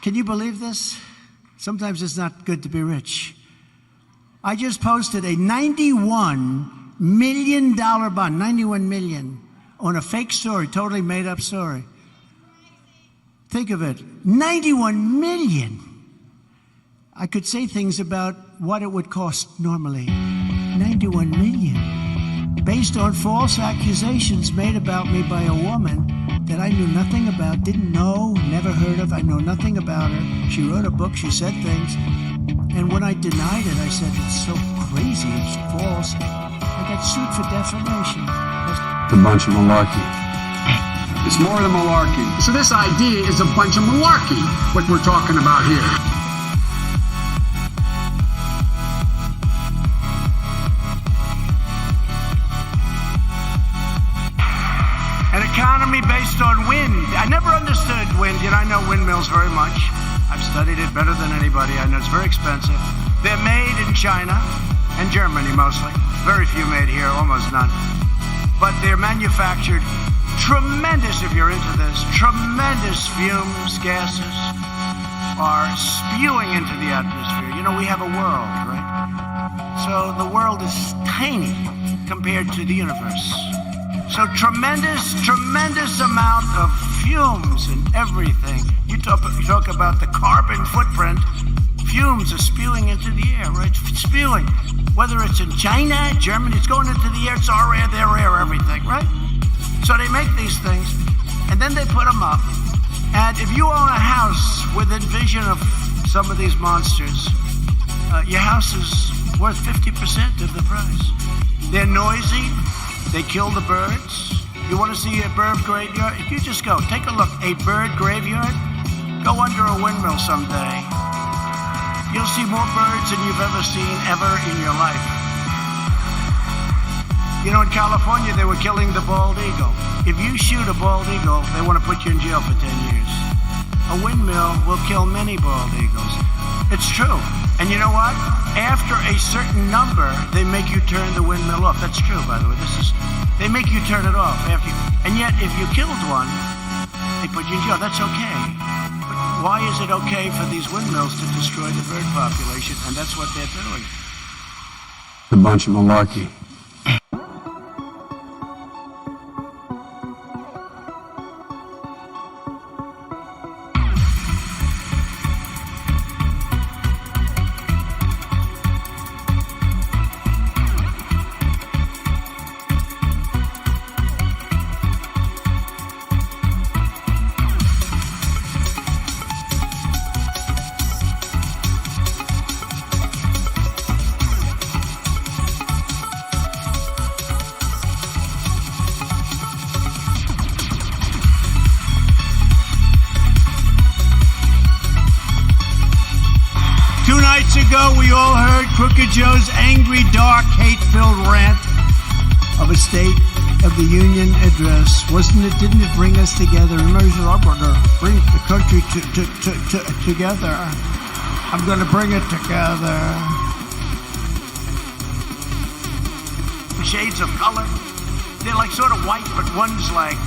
Can you believe this? Sometimes it's not good to be rich. I just posted a $91 million bond, 91 million, on a fake story, totally made up story. Think of it, 91 million. I could say things about what it would cost normally. 91 million. Based on false accusations made about me by a woman that I knew nothing about, didn't know, never heard of. I know nothing about her. She wrote a book, she said things. And when I denied it, I said, it's so crazy, it's false. I got sued for defamation. It's a bunch of malarkey. It's more than malarkey. So this idea is a bunch of malarkey, what we're talking about here. An economy based on wind. I never understood wind, yet I know windmills very much. I've studied it better than anybody. I know it's very expensive. They're made in China and Germany mostly. Very few made here, almost none. But they're manufactured tremendous, if you're into this, tremendous fumes, gases are spewing into the atmosphere. You know, we have a world, right? So the world is tiny compared to the universe. So tremendous amount of fumes and everything. You talk about the carbon footprint. Fumes are spewing into the air, right? Spewing. Whether it's in China, Germany, it's going into the air. It's our air, their air, everything, right? So they make these things, and then they put them up. And if you own a house within vision of some of these monsters, your house is worth 50% of the price. They're noisy. They kill the birds. You want to see a bird graveyard? If you just go, take a look, a bird graveyard, go under a windmill someday. You'll see more birds than you've ever seen ever in your life. You know, in California, they were killing the bald eagle. If you shoot a bald eagle, they want to put you in jail for 10 years. A windmill will kill many bald eagles. It's true. And you know what? After a certain number, they make you turn the windmill off. That's true, by the way. They make you turn it off after you. And yet, if you killed one, they put you in jail. That's okay. But why is it okay for these windmills to destroy the bird population? And that's what they're doing. It's a bunch of malarkey. Ago, we all heard Crooked Joe's angry, dark, hate-filled rant of a State of the Union address. Didn't it bring us together? Remember, he said, I'm going to bring the country together. I'm going to bring it together. Shades of color. They're like sort of white, but one's like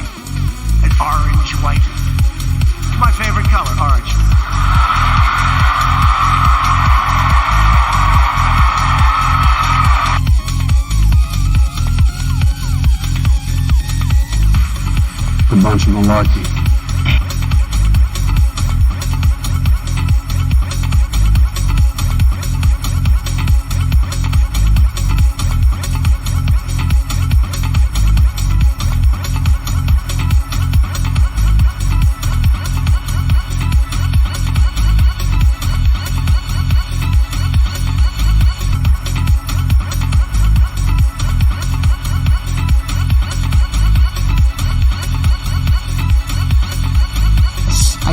an orange white. It's my favorite color, orange. A bunch of malarkey.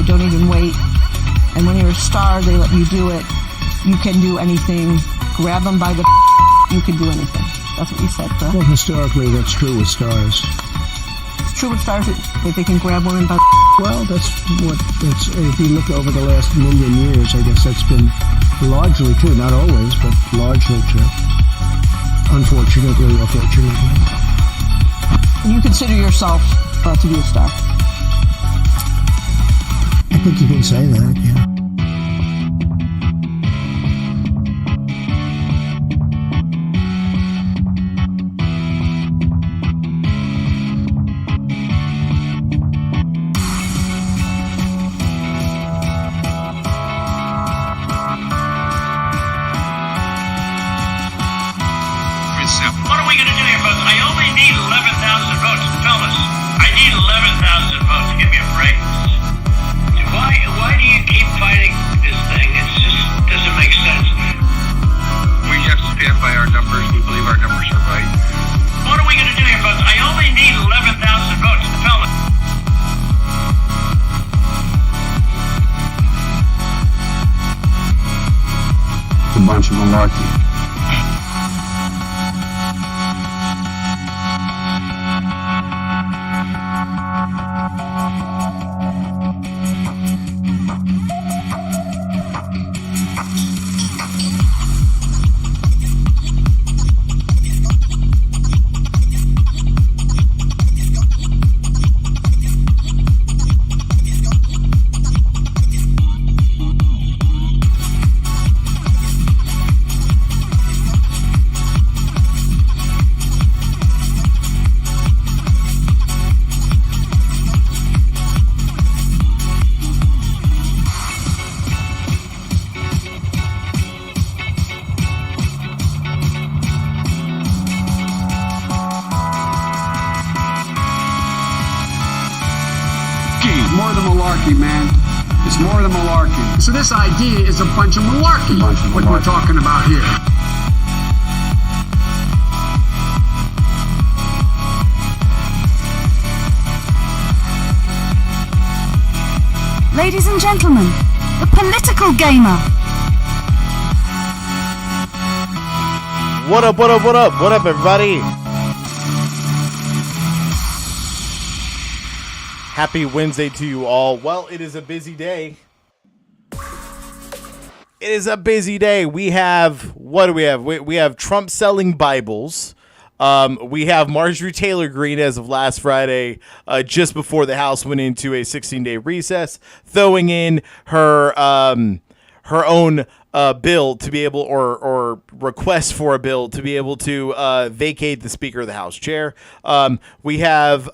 Don't even wait. And when you're a star, they let you do it. You can do anything. Grab them by the you can do anything. That's what you said, correct? Well, historically, that's true with stars. It's true with stars that they can grab women by Well, if you look over the last million years, I guess that's been largely true. Not always, but largely true. Unfortunately or fortunately. You consider yourself to be a star? I think you can say that, yeah. bunch of malarkey. More than malarkey, man. It's more than malarkey. So this idea is a bunch of malarkey, what we're talking about here. Ladies and gentlemen, the political gamer. What up, what up, what up? What up, everybody? Happy Wednesday to you all. Well, it is a busy day. It is a busy day. We have, what do we have? We have Trump selling Bibles. We have Marjorie Taylor Greene as of last Friday, just before the House went into a 16-day recess, throwing in her own bill to be able, or request for a bill to be able to vacate the Speaker of the House chair. We have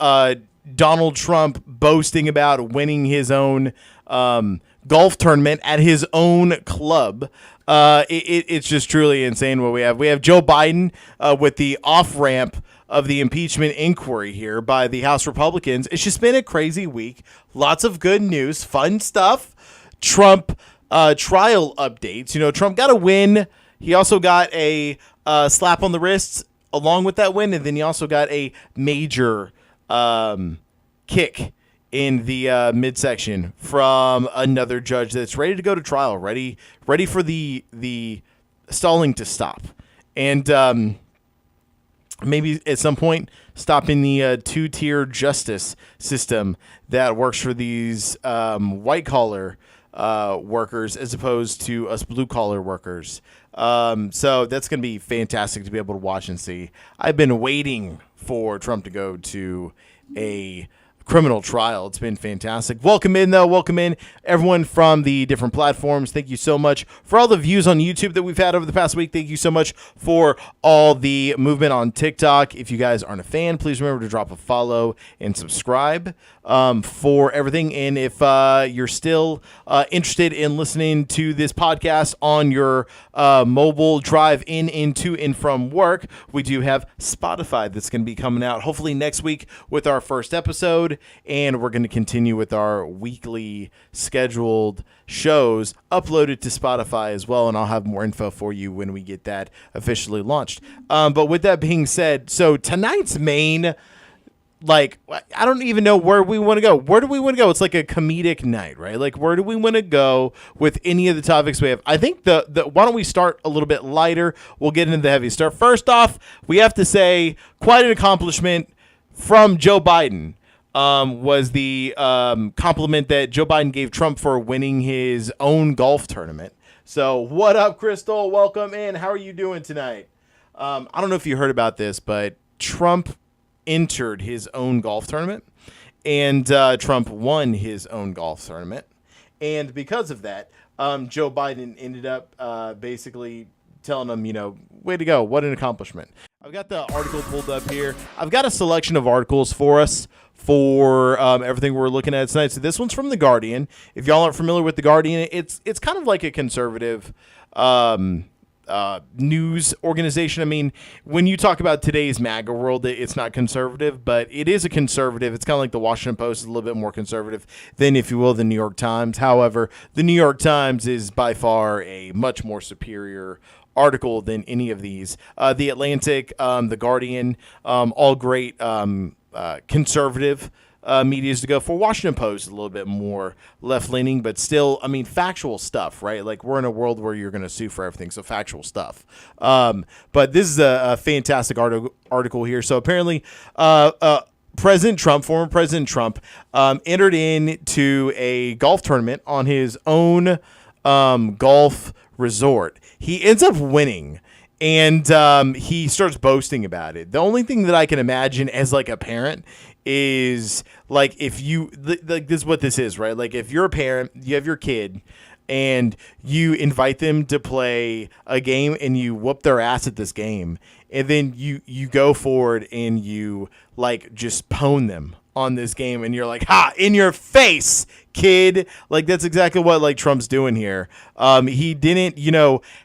Donald Trump boasting about winning his own golf tournament at his own club. It's just truly insane what we have. We have Joe Biden with the off-ramp of the impeachment inquiry here by the House Republicans. It's just been a crazy week. Lots of good news, fun stuff. Trump trial updates. You know, Trump got a win. He also got a slap on the wrists along with that win, and then he also got a major kick in the midsection from another judge that's ready to go to trial, ready for the stalling to stop, and maybe at some point stopping the two-tier justice system that works for these white-collar workers as opposed to us blue-collar workers. So that's going to be fantastic to be able to watch and see. I've been waiting for Trump to go to a criminal trial. It's been fantastic. Welcome in, though. Welcome in, everyone from the different platforms. Thank you so much for all the views on YouTube that we've had over the past week. Thank you so much for all the movement on TikTok. If you guys aren't a fan, please remember to drop a follow and subscribe for everything. And if you're still interested in listening to this podcast on your mobile drive into and from work, we do have Spotify that's going to be coming out hopefully next week with our first episode. And we're going to continue with our weekly scheduled shows uploaded to Spotify as well. And I'll have more info for you when we get that officially launched. But with that being said, so tonight's main, like, I don't even know where we want to go. Where do we want to go? It's like a comedic night, right? Like, where do we want to go with any of the topics we have? I think why don't we start a little bit lighter? We'll get into the heavy stuff. First off, we have to say quite an accomplishment from Joe Biden. Was the compliment that Joe Biden gave Trump for winning his own golf tournament. So what up, Crystal? Welcome in. How are you doing tonight? I don't know if you heard about this, but Trump entered his own golf tournament, and Trump won his own golf tournament. And because of that, Joe Biden ended up basically telling him, you know, way to go. What an accomplishment. I've got the article pulled up here. I've got a selection of articles for us for everything we're looking at tonight. So this one's from The Guardian. If y'all aren't familiar with The Guardian, it's kind of like a conservative news organization. I mean, when you talk about today's MAGA world, it's not conservative, but it is a conservative. It's kind of like the Washington Post is a little bit more conservative than, if you will, the New York Times. However, the New York Times is by far a much more superior article than any of these. The Atlantic, The Guardian, all great conservative medias to go for. Washington Post a little bit more left-leaning, but still, I mean, factual stuff, right? Like, we're in a world where you're going to sue for everything, so factual stuff. But this is a fantastic article here. So apparently, former President Trump, entered into a golf tournament on his own golf resort. He ends up winning. And he starts boasting about it. The only thing that I can imagine as like a parent is like if you like this is what this is, right? Like if you're a parent, you have your kid and you invite them to play a game and you whoop their ass at this game, and then you go forward and you like just pwn them on this game, and you're like, ha, in your face, kid. Like that's exactly what like Trump's doing here. He didn't,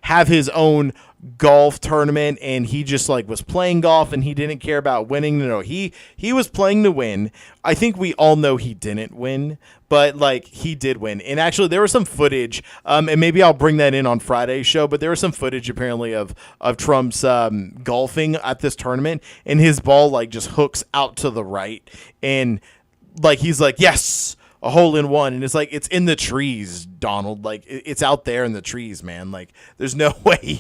have his own golf tournament and he just like was playing golf and he didn't care about winning. No, he was playing to win. I think we all know he didn't win, but like he did win. And actually there was some footage, and maybe I'll bring that in on Friday's show, but there was some footage apparently of Trump's golfing at this tournament, and his ball like just hooks out to the right, and like he's like, yes, a hole in one, and it's like it's in the trees, Donald. Like it's out there in the trees, man. Like there's no way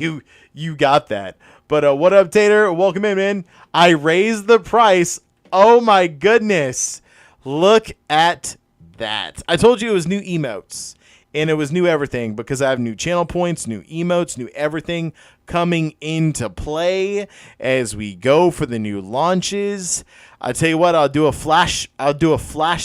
you got that. But what up, Tater? Welcome in, man. I raised the price. Oh my goodness! Look at that. I told you it was new emotes, and it was new everything because I have new channel points, new emotes, new everything coming into play as we go for the new launches. I tell you what, I'll do a flash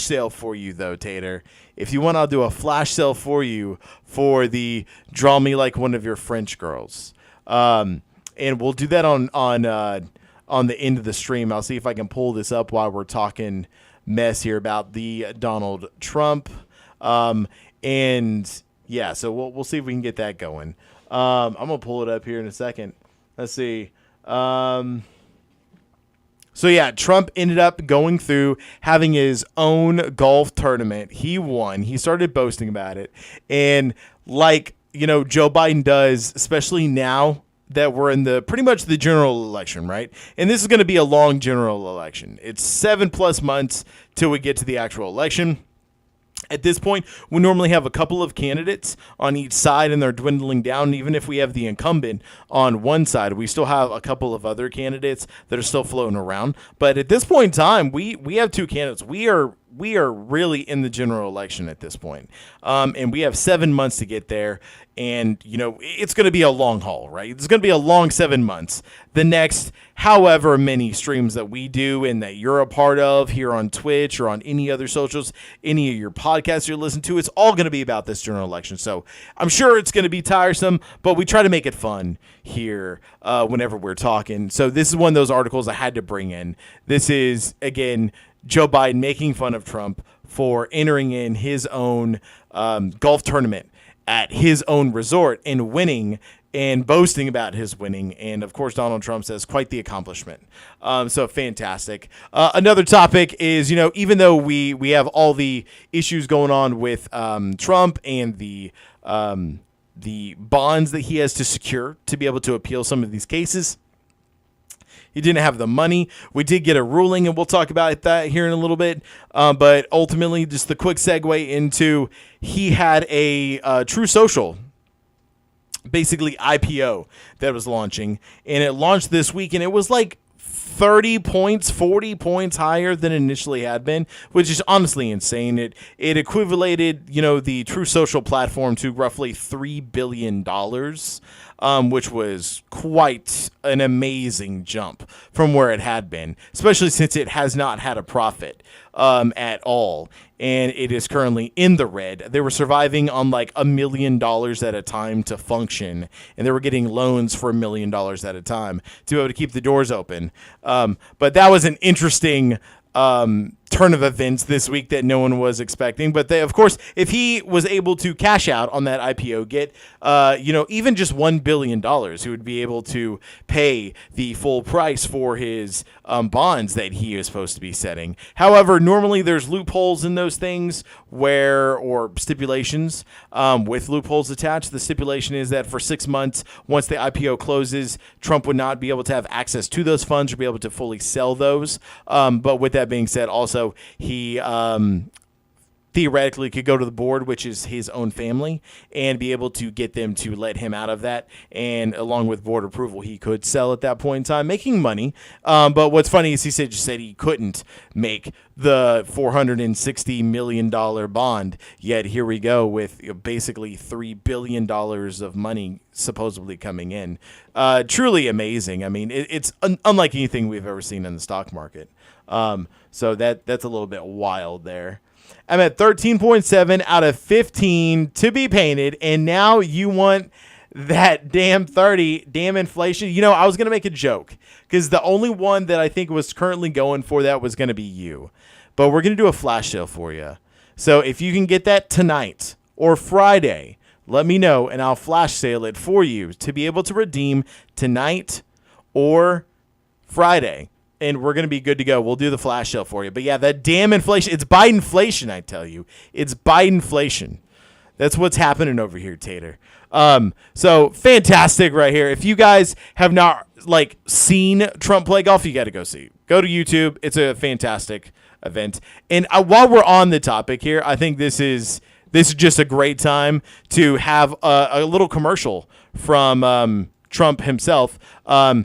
sale for you though, Tater. If you want, I'll do a flash sale for you for the Draw Me Like One of Your French Girls. And we'll do that on the end of the stream. I'll see if I can pull this up while we're talking mess here about the Donald Trump. And yeah, so we'll see if we can get that going. I'm gonna pull it up here in a second. Let's see. So yeah, Trump ended up going through having his own golf tournament. He won. He started boasting about it. And like, Joe Biden does, especially now that we're in pretty much the general election, right? And this is going to be a long general election. It's 7+ months till we get to the actual election. At this point, we normally have a couple of candidates on each side, and they're dwindling down. Even if we have the incumbent on one side, we still have a couple of other candidates that are still floating around. But at this point in time, we have two candidates. We are really in the general election at this point. And we have 7 months to get there. And, it's going to be a long haul, right? It's going to be a long 7 months. The next however many streams that we do and that you're a part of here on Twitch or on any other socials, any of your podcasts you're listening to, it's all going to be about this general election. So I'm sure it's going to be tiresome, but we try to make it fun here whenever we're talking. So this is one of those articles I had to bring in. This is, again, Joe Biden making fun of Trump for entering in his own golf tournament at his own resort and winning and boasting about his winning. And of course, Donald Trump says quite the accomplishment. So fantastic. Another topic is, even though we have all the issues going on with Trump and the bonds that he has to secure to be able to appeal some of these cases, he didn't have the money. We did get a ruling, and we'll talk about that here in a little bit. But ultimately, just the quick segue into he had a True Social, basically IPO that was launching, and it launched this week, and it was like 30 points, 40 points higher than it initially had been, which is honestly insane. It equivalated, the True Social platform to roughly $3 billion. Which was quite an amazing jump from where it had been, especially since it has not had a profit at all. And it is currently in the red. They were surviving on like $1 million at a time to function, and they were getting loans for $1 million at a time to be able to keep the doors open. But that was an interesting turn of events this week that no one was expecting. But they, of course, if he was able to cash out on that IPO, get even just $1 billion, he would be able to pay the full price for his bonds that he is supposed to be setting. However, normally there's loopholes in those things or stipulations with loopholes attached. The stipulation is that for 6 months, once the IPO closes, Trump would not be able to have access to those funds or be able to fully sell those. But with that being said, also also he theoretically could go to the board, which is his own family, and be able to get them to let him out of that. And along with board approval, he could sell at that point in time, making money. But what's funny is he just said he couldn't make the $460 million bond. Yet here we go with basically $3 billion of money supposedly coming in. Truly amazing. I mean, it's unlike anything we've ever seen in the stock market. So that's a little bit wild there. I'm at 13.7 out of 15 to be painted, and now you want that damn 30, damn inflation. You know, I was going to make a joke because the only one that I think was currently going for that was going to be you. But we're going to do a flash sale for you. So if you can get that tonight or Friday, let me know, and I'll flash sale it for you to be able to redeem tonight or Friday. And we're going to be good to go. We'll do the flash sale for you. But yeah, that damn inflation. It's Bidenflation, I tell you. It's Bidenflation. That's what's happening over here, Tater. So fantastic right here. If you guys have not seen Trump play golf, you got to go see. Go to YouTube. It's a fantastic event. And while we're on the topic here, I think this is just a great time to have a little commercial from Trump himself. I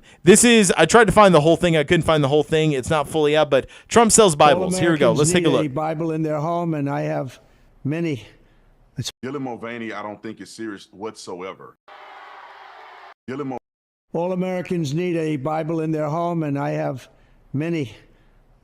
tried to find the whole thing. I couldn't find the whole thing. It's not fully out, but Trump sells Bibles. Here we go. Let's take a look. A Bible in their home, and I have many. Gillian Mulvaney, I don't think is serious whatsoever. All Americans need a Bible in their home, and I have many.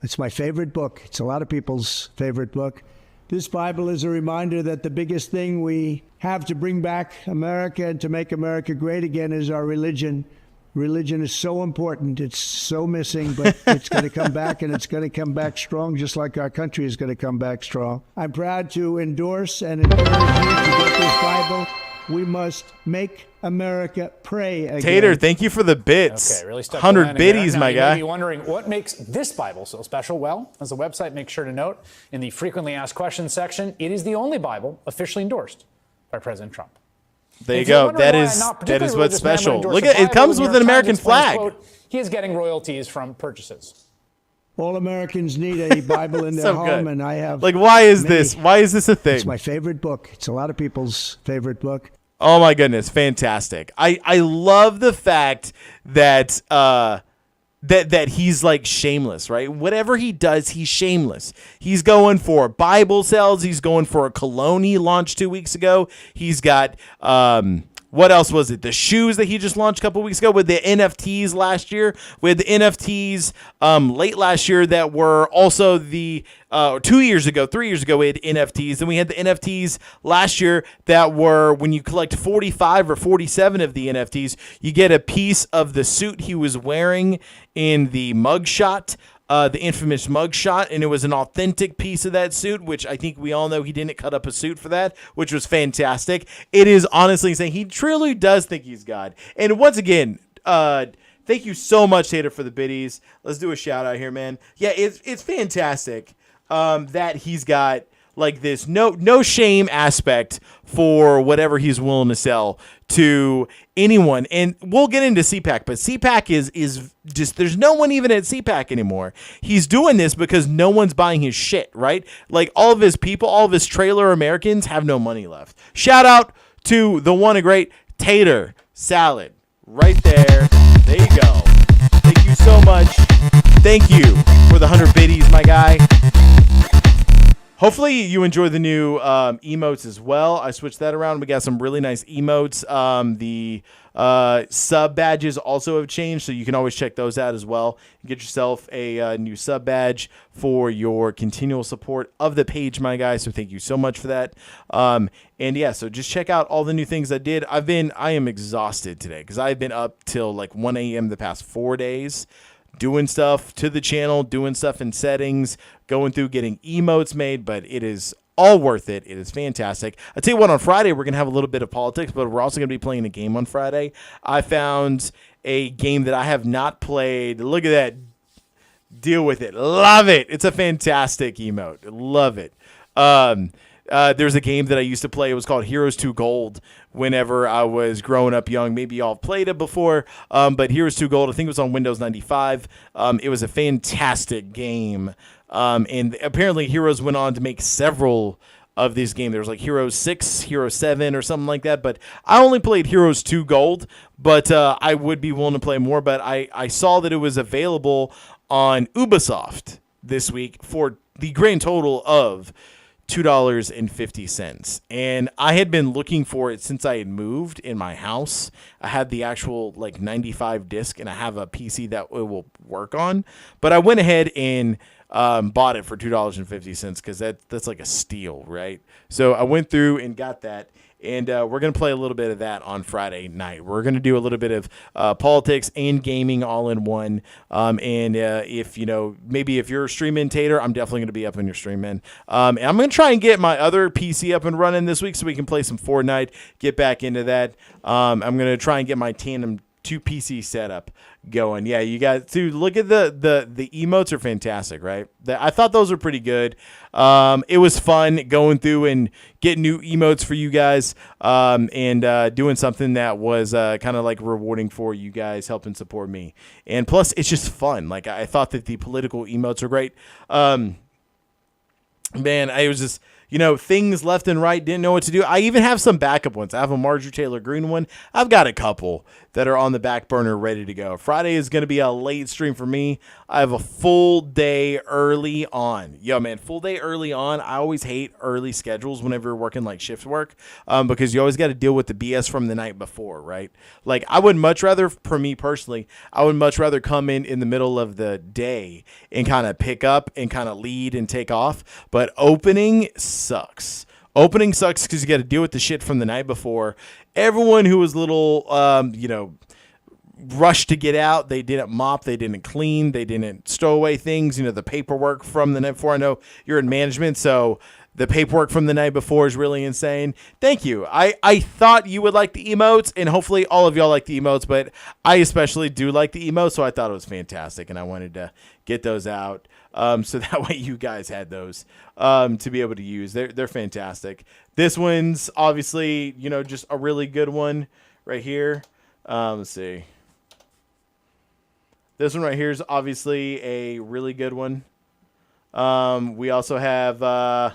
It's my favorite book. It's a lot of people's favorite book. This Bible is a reminder that the biggest thing we have to bring back America and to make America great again is our religion. Religion is so important. It's so missing, but it's going to come back, and it's going to come back strong, just like our country is going to come back strong. I'm proud to endorse and encourage you to get this Bible. We must make America pray again. Tater, thank you for the bits. Okay, really stuck 100 biddies, my guy. You may be wondering what makes this Bible so special. Well, as the website makes sure to note, in the frequently asked questions section, it is the only Bible officially endorsed by President Trump. There you go. That is what's special. Look at it. Comes with an American flag. Quote, he is getting royalties from purchases. All Americans need a Bible in their home, and I have. Why is this? Why is this a thing? It's my favorite book. It's a lot of people's favorite book. Oh my goodness, fantastic! I love the fact that that he's shameless, right? Whatever he does, he's shameless. He's going for Bible sales. He's going for a cologne he launched 2 weeks ago. He's got what else was it? The shoes that he just launched a couple weeks ago with the NFTs last year. With the NFTs late last year that were also the 2 years ago, 3 years ago, we had NFTs. And we had the NFTs last year that were when you collect 45 or 47 of the NFTs, you get a piece of the suit he was wearing in the mugshot. The infamous mugshot, and it was an authentic piece of that suit, which I think we all know he didn't cut up a suit for that, which was fantastic. It is honestly saying he truly does think he's God. And once again, thank you so much, Tater, for the biddies. Let's do a shout out here, man. Yeah, it's fantastic that he's got this no shame aspect for whatever he's willing to sell to anyone. And we'll get into CPAC, but CPAC is just, there's no one even at CPAC anymore. He's doing this because no one's buying his shit, right? All of his people, all of his trailer Americans have no money left. Shout out to the one and great Tater Salad right there. There you go. Thank you so much. Thank you for the 100 biddies, my guy. Hopefully you enjoy the new emotes as well. I switched that around. We got some really nice emotes. The sub badges also have changed, so you can always check those out as well. Get yourself a new sub badge for your continual support of the page, my guy. So thank you so much for that. And yeah, so just check out all the new things I did. I am exhausted today because I've been up till 1 a.m. the past 4 days. Doing stuff to the channel, doing stuff in settings, going through getting emotes made, but it is all worth it. It is fantastic. I'll tell you what, on Friday, we're going to have a little bit of politics, but we're also going to be playing a game on Friday. I found a game that I have not played. Look at that. Deal with it. Love it. It's a fantastic emote. Love it. there's a game that I used to play. It was called Heroes 2 Gold whenever I was growing up young. Maybe y'all have played it before, but Heroes 2 Gold, I think it was on Windows 95. It was a fantastic game. And apparently Heroes went on to make several of these games. There was like Heroes 6, Heroes 7 or something like that. But I only played Heroes 2 Gold, but I would be willing to play more. But I saw that it was available on Ubisoft this week for the grand total of $2.50. And I had been looking for it since I had moved in my house. I had the actual like 95 disc, and I have a PC that it will work on. But I went ahead and bought it for $2.50 because that's like a steal, right? So I went through and got that, and we're going to play a little bit of that on Friday night. We're going to do a little bit of politics and gaming all in one. And if, maybe if you're a streaming Tater, I'm definitely going to be up on your stream, man. And I'm going to try and get my other PC up and running this week so we can play some Fortnite, get back into that. I'm going to try and get my Tandem 2 PC setup going. Yeah, you guys, dude, look at the emotes are fantastic, right? I thought those were pretty good. It was fun going through and getting new emotes for you guys, and doing something that was kind of like rewarding for you guys, helping support me. And plus, it's just fun. Like, I thought that the political emotes are great. Man, I was just, things left and right, didn't know what to do. I even have some backup ones. I have a Marjorie Taylor Greene one. I've got a couple that are on the back burner ready to go. Friday is going to be a late stream for me. I have a full day early on. Yo, man, full day early on. I always hate early schedules whenever you're working like shift work, because you always got to deal with the BS from the night before, right? Like, I would much rather, for me personally, I would much rather come in the middle of the day and kind of pick up and kind of lead and take off. But opening sucks. Opening sucks because you got to deal with the shit from the night before. Everyone who was a little, rushed to get out, they didn't mop, they didn't clean, they didn't stow away things. The paperwork from the night before. I know you're in management, so the paperwork from the night before is really insane. Thank you. I thought you would like the emotes, and hopefully all of y'all like the emotes, but I especially do like the emotes, so I thought it was fantastic, and I wanted to get those out. So that way you guys had those to be able to use. They're fantastic. This one's obviously, just a really good one right here. Let's see. This one right here is obviously a really good one. We also have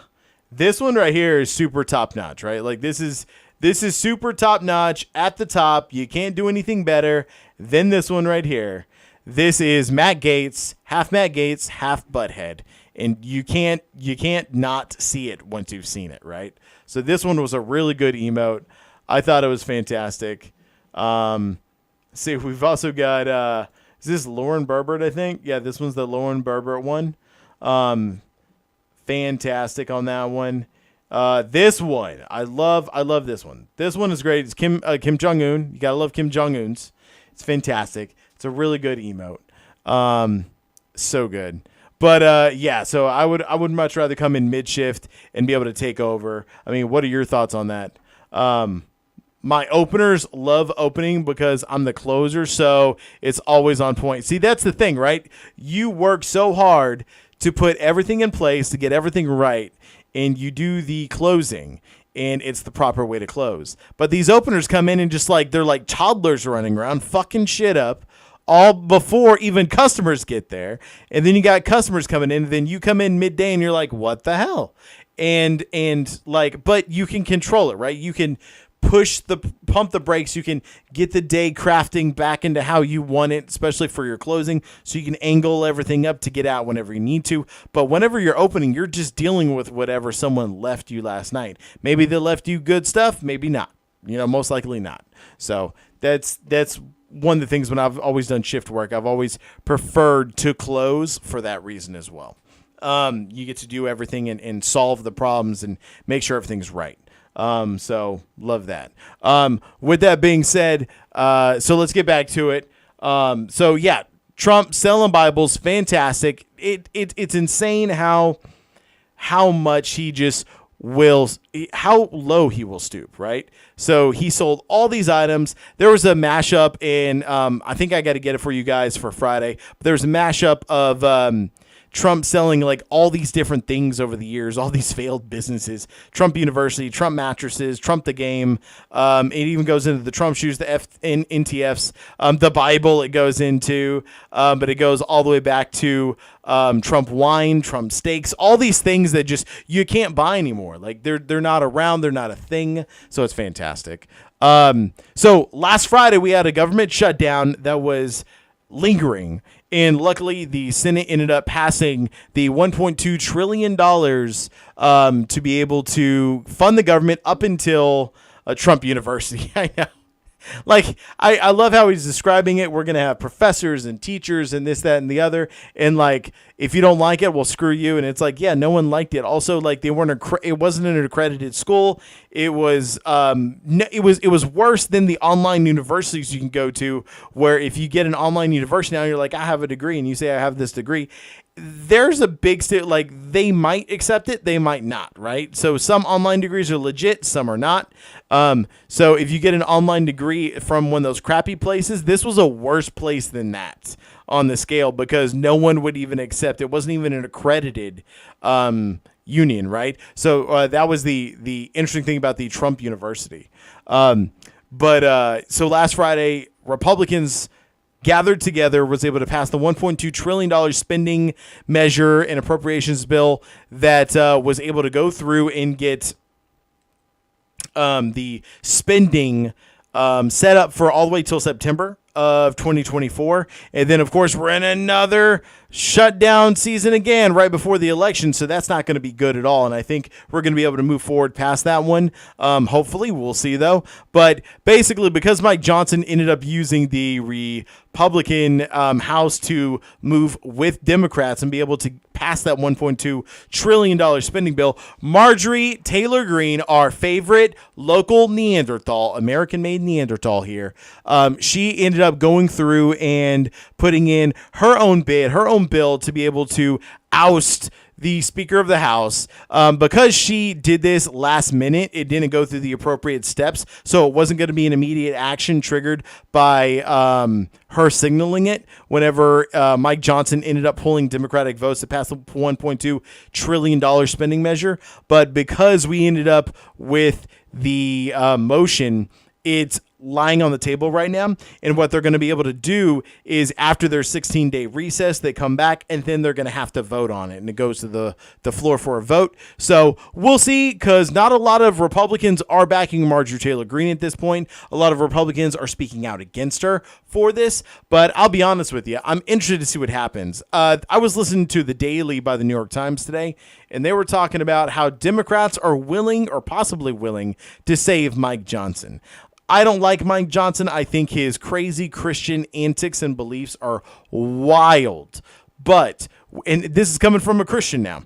this one right here is super top notch, right? Like this is super top notch at the top. You can't do anything better than this one right here. This is Matt Gaetz, half Butthead, and you can't not see it once you've seen it, right? So this one was a really good emote. I thought it was fantastic. See, we've also got is this Lauren Berbert, I think? Yeah, this one's the Lauren Berbert one. Fantastic on that one. This one, I love this one. This one is great. It's Kim Jong-un. You gotta love Kim Jong-un's. It's fantastic. It's a really good emote. So good. But yeah, so I would much rather come in mid-shift and be able to take over. I mean, what are your thoughts on that? My openers love opening because I'm the closer, so it's always on point. See, that's the thing, right? You work so hard to put everything in place, to get everything right, and you do the closing, and it's the proper way to close. But these openers come in and just like, they're like toddlers running around, fucking shit up, all before even customers get there. And then you got customers coming in, and then you come in midday and you're like, what the hell? And like, but you can control it, right? You can pump the brakes. You can get the day crafting back into how you want it, especially for your closing. So you can angle everything up to get out whenever you need to. But whenever you're opening, you're just dealing with whatever someone left you last night. Maybe they left you good stuff, maybe not. Most likely not. So that's one of the things when I've always done shift work, I've always preferred to close for that reason as well. You get to do everything and solve the problems and make sure everything's right. So love that. With that being said, so let's get back to it. So yeah, Trump selling Bibles, fantastic. It's insane how much he just how low he will stoop, right? So he sold all these items. There was a mashup in, I think I got to get it for you guys for Friday, but there was a mashup of, Trump selling like all these different things over the years, all these failed businesses, Trump University, Trump mattresses, Trump the game. It even goes into the Trump shoes, the NTFs, the Bible it goes into, but it goes all the way back to Trump wine, Trump steaks, all these things that just you can't buy anymore. Like they're not around, they're not a thing. So it's fantastic. So last Friday we had a government shutdown that was lingering, and luckily the Senate ended up passing the $1.2 trillion to be able to fund the government up until Trump University. I know. Like, I love how he's describing it. We're going to have professors and teachers and this, that, and the other. And, like, if you don't like it, well, screw you. And it's like, yeah, no one liked it. Also, like, it wasn't an accredited school. It was it was worse than the online universities you can go to, where if you get an online university now, you're like, I have a degree, and you say I have this degree. There's a big like they might accept it, they might not, right? So some online degrees are legit, some are not. So if you get an online degree from one of those crappy places, this was a worse place than that on the scale, because no one would even accept it. It wasn't even an accredited union, right? So that was the interesting thing about the Trump University. But so last Friday, Republicans gathered together, was able to pass the $1.2 trillion spending measure and appropriations bill that was able to go through and get the spending set up for all the way till September of 2024. And then, of course, we're in another shutdown season again right before the election, so that's not going to be good at all. And I think we're going to be able to move forward past that one. Hopefully, we'll see, though. But basically, because Mike Johnson ended up using the Republican House to move with Democrats and be able to pass that $1.2 trillion spending bill, Marjorie Taylor Greene, our favorite local Neanderthal, American-made Neanderthal here, she ended up going through and putting in her own bid, her own bill to be able to oust the Speaker of the House. Because she did this last minute, it didn't go through the appropriate steps, so it wasn't going to be an immediate action triggered by her signaling it whenever Mike Johnson ended up pulling Democratic votes to pass the $1.2 trillion spending measure. But because we ended up with the motion, it's lying on the table right now, and what they're going to be able to do is after their 16-day recess, they come back and then they're going to have to vote on it, and it goes to the floor for a vote. So we'll see, because not a lot of Republicans are backing Marjorie Taylor Greene at this point. A lot of Republicans are speaking out against her for this, but I'll be honest with you, I'm interested to see what happens. I was listening to The Daily by the New York Times today, and they were talking about how Democrats are willing, or possibly willing, to save Mike Johnson. I don't like Mike Johnson. I think his crazy Christian antics and beliefs are wild. But, and this is coming from a Christian now,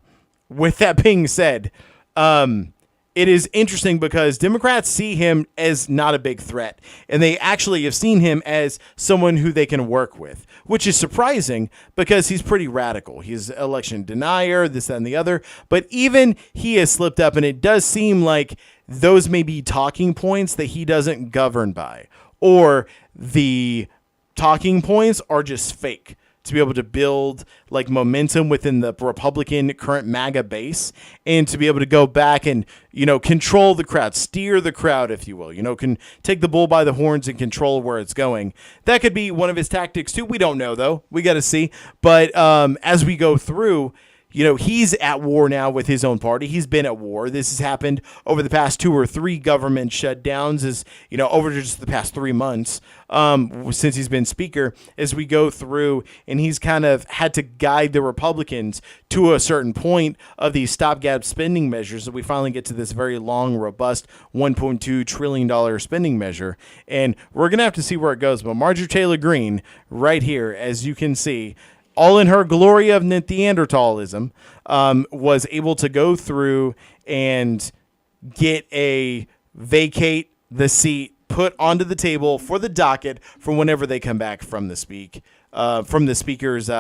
with that being said, it is interesting because Democrats see him as not a big threat, and they actually have seen him as someone who they can work with, which is surprising because he's pretty radical. He's election denier, this, that, and the other, but even he has slipped up, and it does seem like those may be talking points that he doesn't govern by, or the talking points are just fake to be able to build like momentum within the Republican current MAGA base, and to be able to go back and, you know, control the crowd, steer the crowd, if you will, you know, can take the bull by the horns and control where it's going. That could be one of his tactics too. We don't know, though. We got to see. But as we go through, you know, he's at war now with his own party. He's been at war. This has happened over the past 2 or 3 government shutdowns, as you know, over just the past 3 months since he's been speaker, as we go through, and he's kind of had to guide the Republicans to a certain point of these stopgap spending measures, that we finally get to this very long, robust $1.2 trillion spending measure. And we're going to have to see where it goes. But Marjorie Taylor Greene, right here, as you can see, all in her glory of Neanderthalism, was able to go through and get a vacate the seat put onto the table for the docket for whenever they come back from the speaker's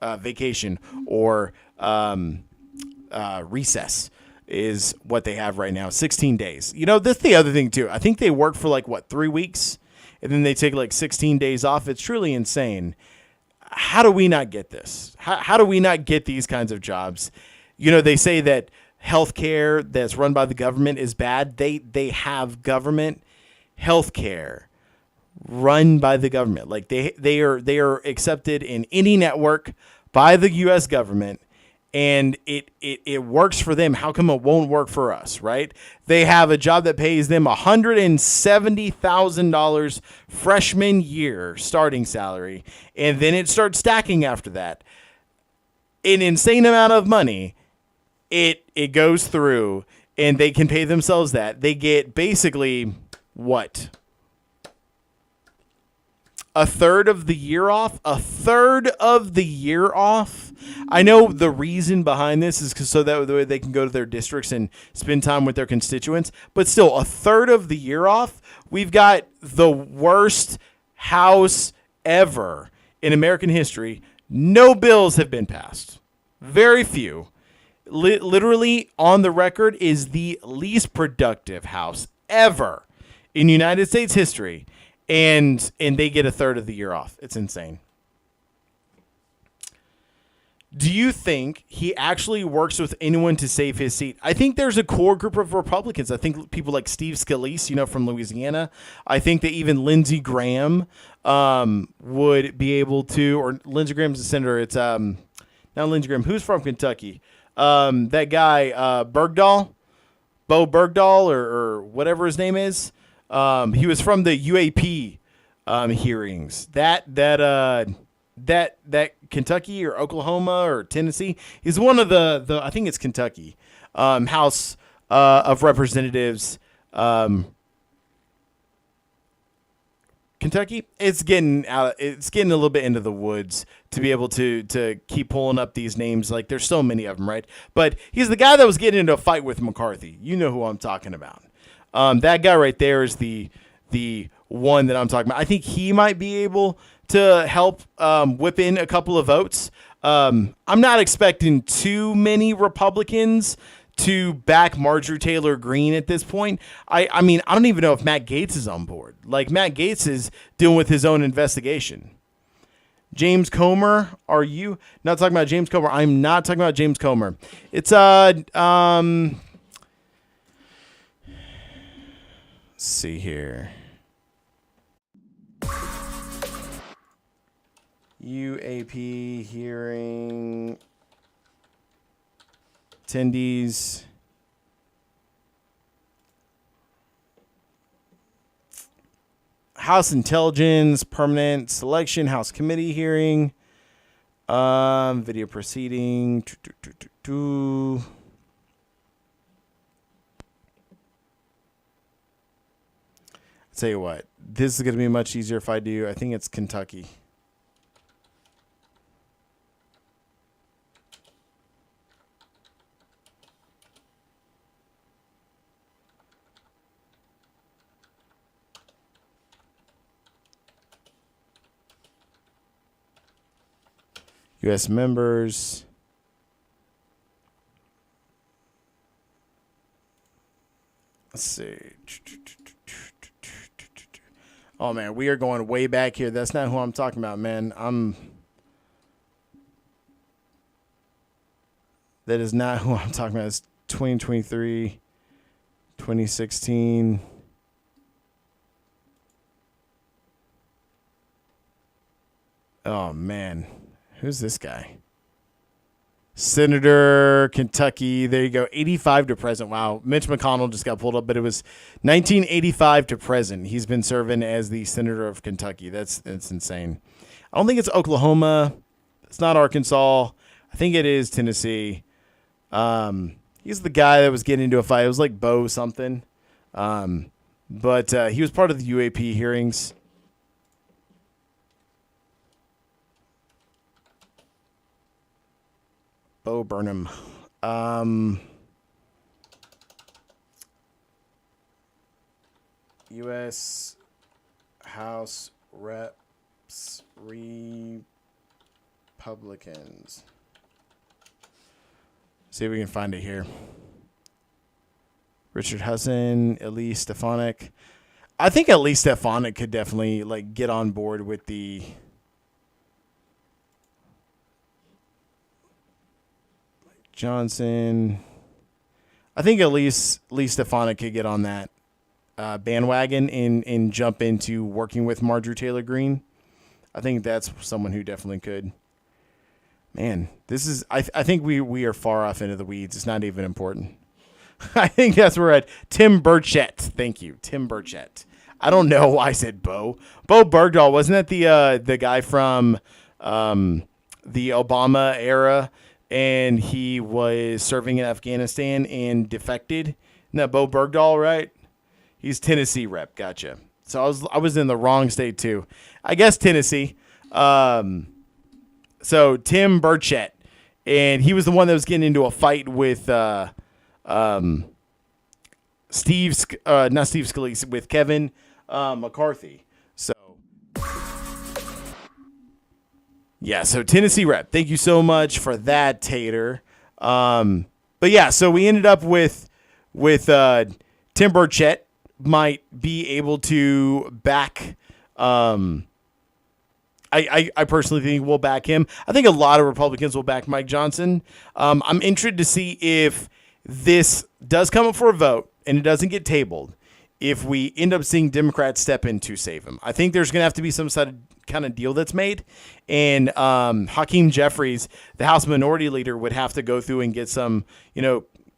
vacation or recess is what they have right now. 16 days. You know, that's the other thing too. I think they work for 3 weeks, and then they take 16 days off. It's truly insane. how do we not get this? How do we not get these kinds of jobs? You know, they say that healthcare that's run by the government is bad. They have government healthcare run by the government. Like they are accepted in any network by the U.S. government, and it works for them. How come it won't work for us, right? They have a job that pays them $170,000 freshman year starting salary, and then it starts stacking after that. An insane amount of money. It goes through, and they can pay themselves that. They get basically what? A third of the year off? A third of the year off? I know the reason behind this is so that way they can go to their districts and spend time with their constituents. But still, a third of the year off? We've got the worst House ever in American history. No bills have been passed. Very few. Literally, on the record, is the least productive House ever in United States history. And they get a third of the year off. It's insane. Do you think he actually works with anyone to save his seat? I think there's a core group of Republicans. I think people like Steve Scalise, you know, from Louisiana. I think that even Lindsey Graham would be able to, or Lindsey Graham's a senator. It's not Lindsey Graham. Who's from Kentucky? That guy, Bergdahl, Bo Bergdahl, or whatever his name is. He was from the UAP hearings. That Kentucky or Oklahoma or Tennessee. He's one of the I think it's Kentucky House of Representatives. Kentucky. It's getting a little bit into the woods to be able to keep pulling up these names. Like there's so many of them, right? But he's the guy that was getting into a fight with McCarthy. You know who I'm talking about. That guy right there is the one that I'm talking about. I think he might be able to help whip in a couple of votes. I'm not expecting too many Republicans to back Marjorie Taylor Greene at this point. I mean, I don't even know if Matt Gaetz is on board. Like, Matt Gaetz is dealing with his own investigation. James Comer, are you not talking about James Comer? I'm not talking about James Comer. It's let's see here. UAP hearing attendees. House Intelligence Permanent Selection House Committee hearing. Video proceeding. I'll tell you what, this is going to be much easier if I do. I think it's Kentucky. U.S. members. Let's see. Oh, man, we are going way back here. That's not who I'm talking about, man. That is not who I'm talking about. It's 2023, 2016. Oh, man. Who's this guy? Senator, Kentucky. There you go. 85 to present. Wow. Mitch McConnell just got pulled up, but it was 1985 to present. He's been serving as the senator of Kentucky. That's insane. I don't think it's Oklahoma. It's not Arkansas. I think it is Tennessee. He's the guy that was getting into a fight. It was like Bo something. But he was part of the UAP hearings. Bo Burnham. U.S. House Reps Republicans. See if we can find it here. Richard Hudson, Elise Stefanik. I think Elise Stefanik could definitely like get on board with the Johnson. I think at least Lee Stefanik could get on that bandwagon and jump into working with Marjorie Taylor Greene. I think that's someone who definitely could. Man, this is. I think we are far off into the weeds. It's not even important. I think that's where we're at. Tim Burchett. Thank you, Tim Burchett. I don't know why I said Bo. Bo Bergdahl, wasn't that the guy from the Obama era, and he was serving in Afghanistan and defected? Isn't that Bo Bergdahl, right? He's Tennessee rep. Gotcha. So I was in the wrong state too. I guess Tennessee. So Tim Burchett, and he was the one that was getting into a fight with not Steve Scalise, with Kevin McCarthy. So yeah, so Tennessee rep. Thank you so much for that, Tater. But yeah, so we ended up with Tim Burchett might be able to back. I personally think we'll back him. I think a lot of Republicans will back Mike Johnson. I'm interested to see if this does come up for a vote and it doesn't get tabled, if we end up seeing Democrats step in to save him. I think there's going to have to be some sort of kind of deal that's made. And Hakeem Jeffries, the House Minority Leader, would have to go through and get some,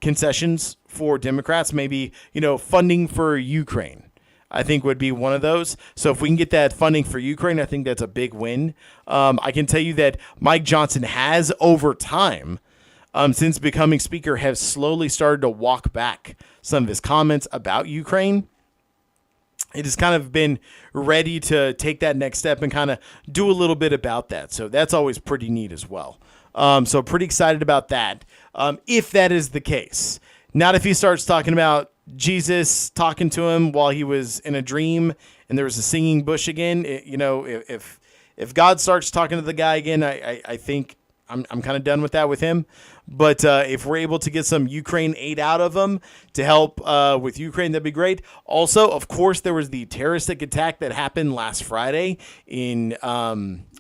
concessions for Democrats, maybe, funding for Ukraine. I think would be one of those. So if we can get that funding for Ukraine, I think that's a big win. I can tell you that Mike Johnson has, over time, since becoming Speaker, has slowly started to walk back some of his comments about Ukraine. It has kind of been ready to take that next step and kind of do a little bit about that. So that's always pretty neat as well. So pretty excited about that. If that is the case. Not if he starts talking about Jesus talking to him while he was in a dream and there was a singing bush again. If God starts talking to the guy again, I think I'm kind of done with that with him. But if we're able to get some Ukraine aid out of him to help with Ukraine, that'd be great. Also, of course, there was the terroristic attack that happened last Friday in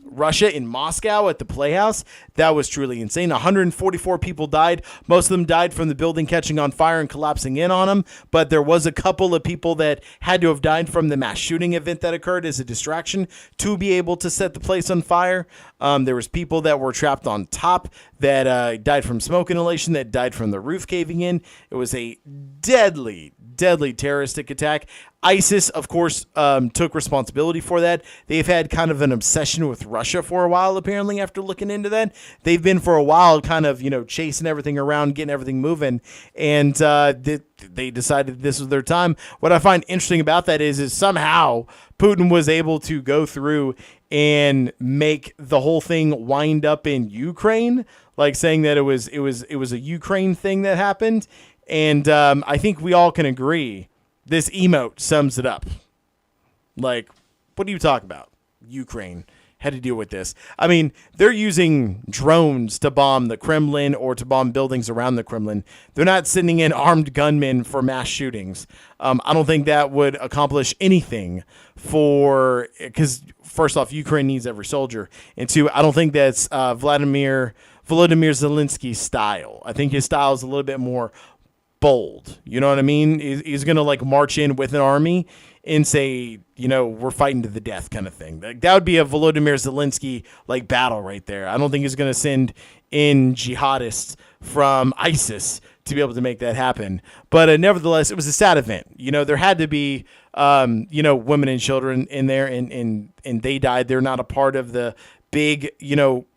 Russia, in Moscow, at the Playhouse. That was truly insane. 144 people died. Most of them died from the building catching on fire and collapsing in on them. But there was a couple of people that had to have died from the mass shooting event that occurred as a distraction to be able to set the place on fire. There was people that were trapped on top that died from smoke inhalation, that died from the roof caving in. It was a deadly terroristic attack. ISIS, of course, took responsibility for that. They've had kind of an obsession with Russia for a while, apparently, after looking into that. They've been for a while kind of, chasing everything around, getting everything moving, and they decided this was their time. What I find interesting about that is somehow Putin was able to go through and make the whole thing wind up in Ukraine, like saying that it was a Ukraine thing that happened. And I think we all can agree this emote sums it up. Like, what do you talk about? Ukraine had to deal with this. I mean, they're using drones to bomb the Kremlin or to bomb buildings around the Kremlin. They're not sending in armed gunmen for mass shootings. I don't think that would accomplish anything because first off, Ukraine needs every soldier. And two, I don't think that's Volodymyr Zelensky's style. I think his style is a little bit more bold. You know what I mean? He's going to march in with an army and say, we're fighting to the death kind of thing. That would be a Volodymyr Zelensky battle right there. I don't think he's going to send in jihadists from ISIS to be able to make that happen. But nevertheless, it was a sad event. There had to be, women and children in there and they died. They're not a part of the big,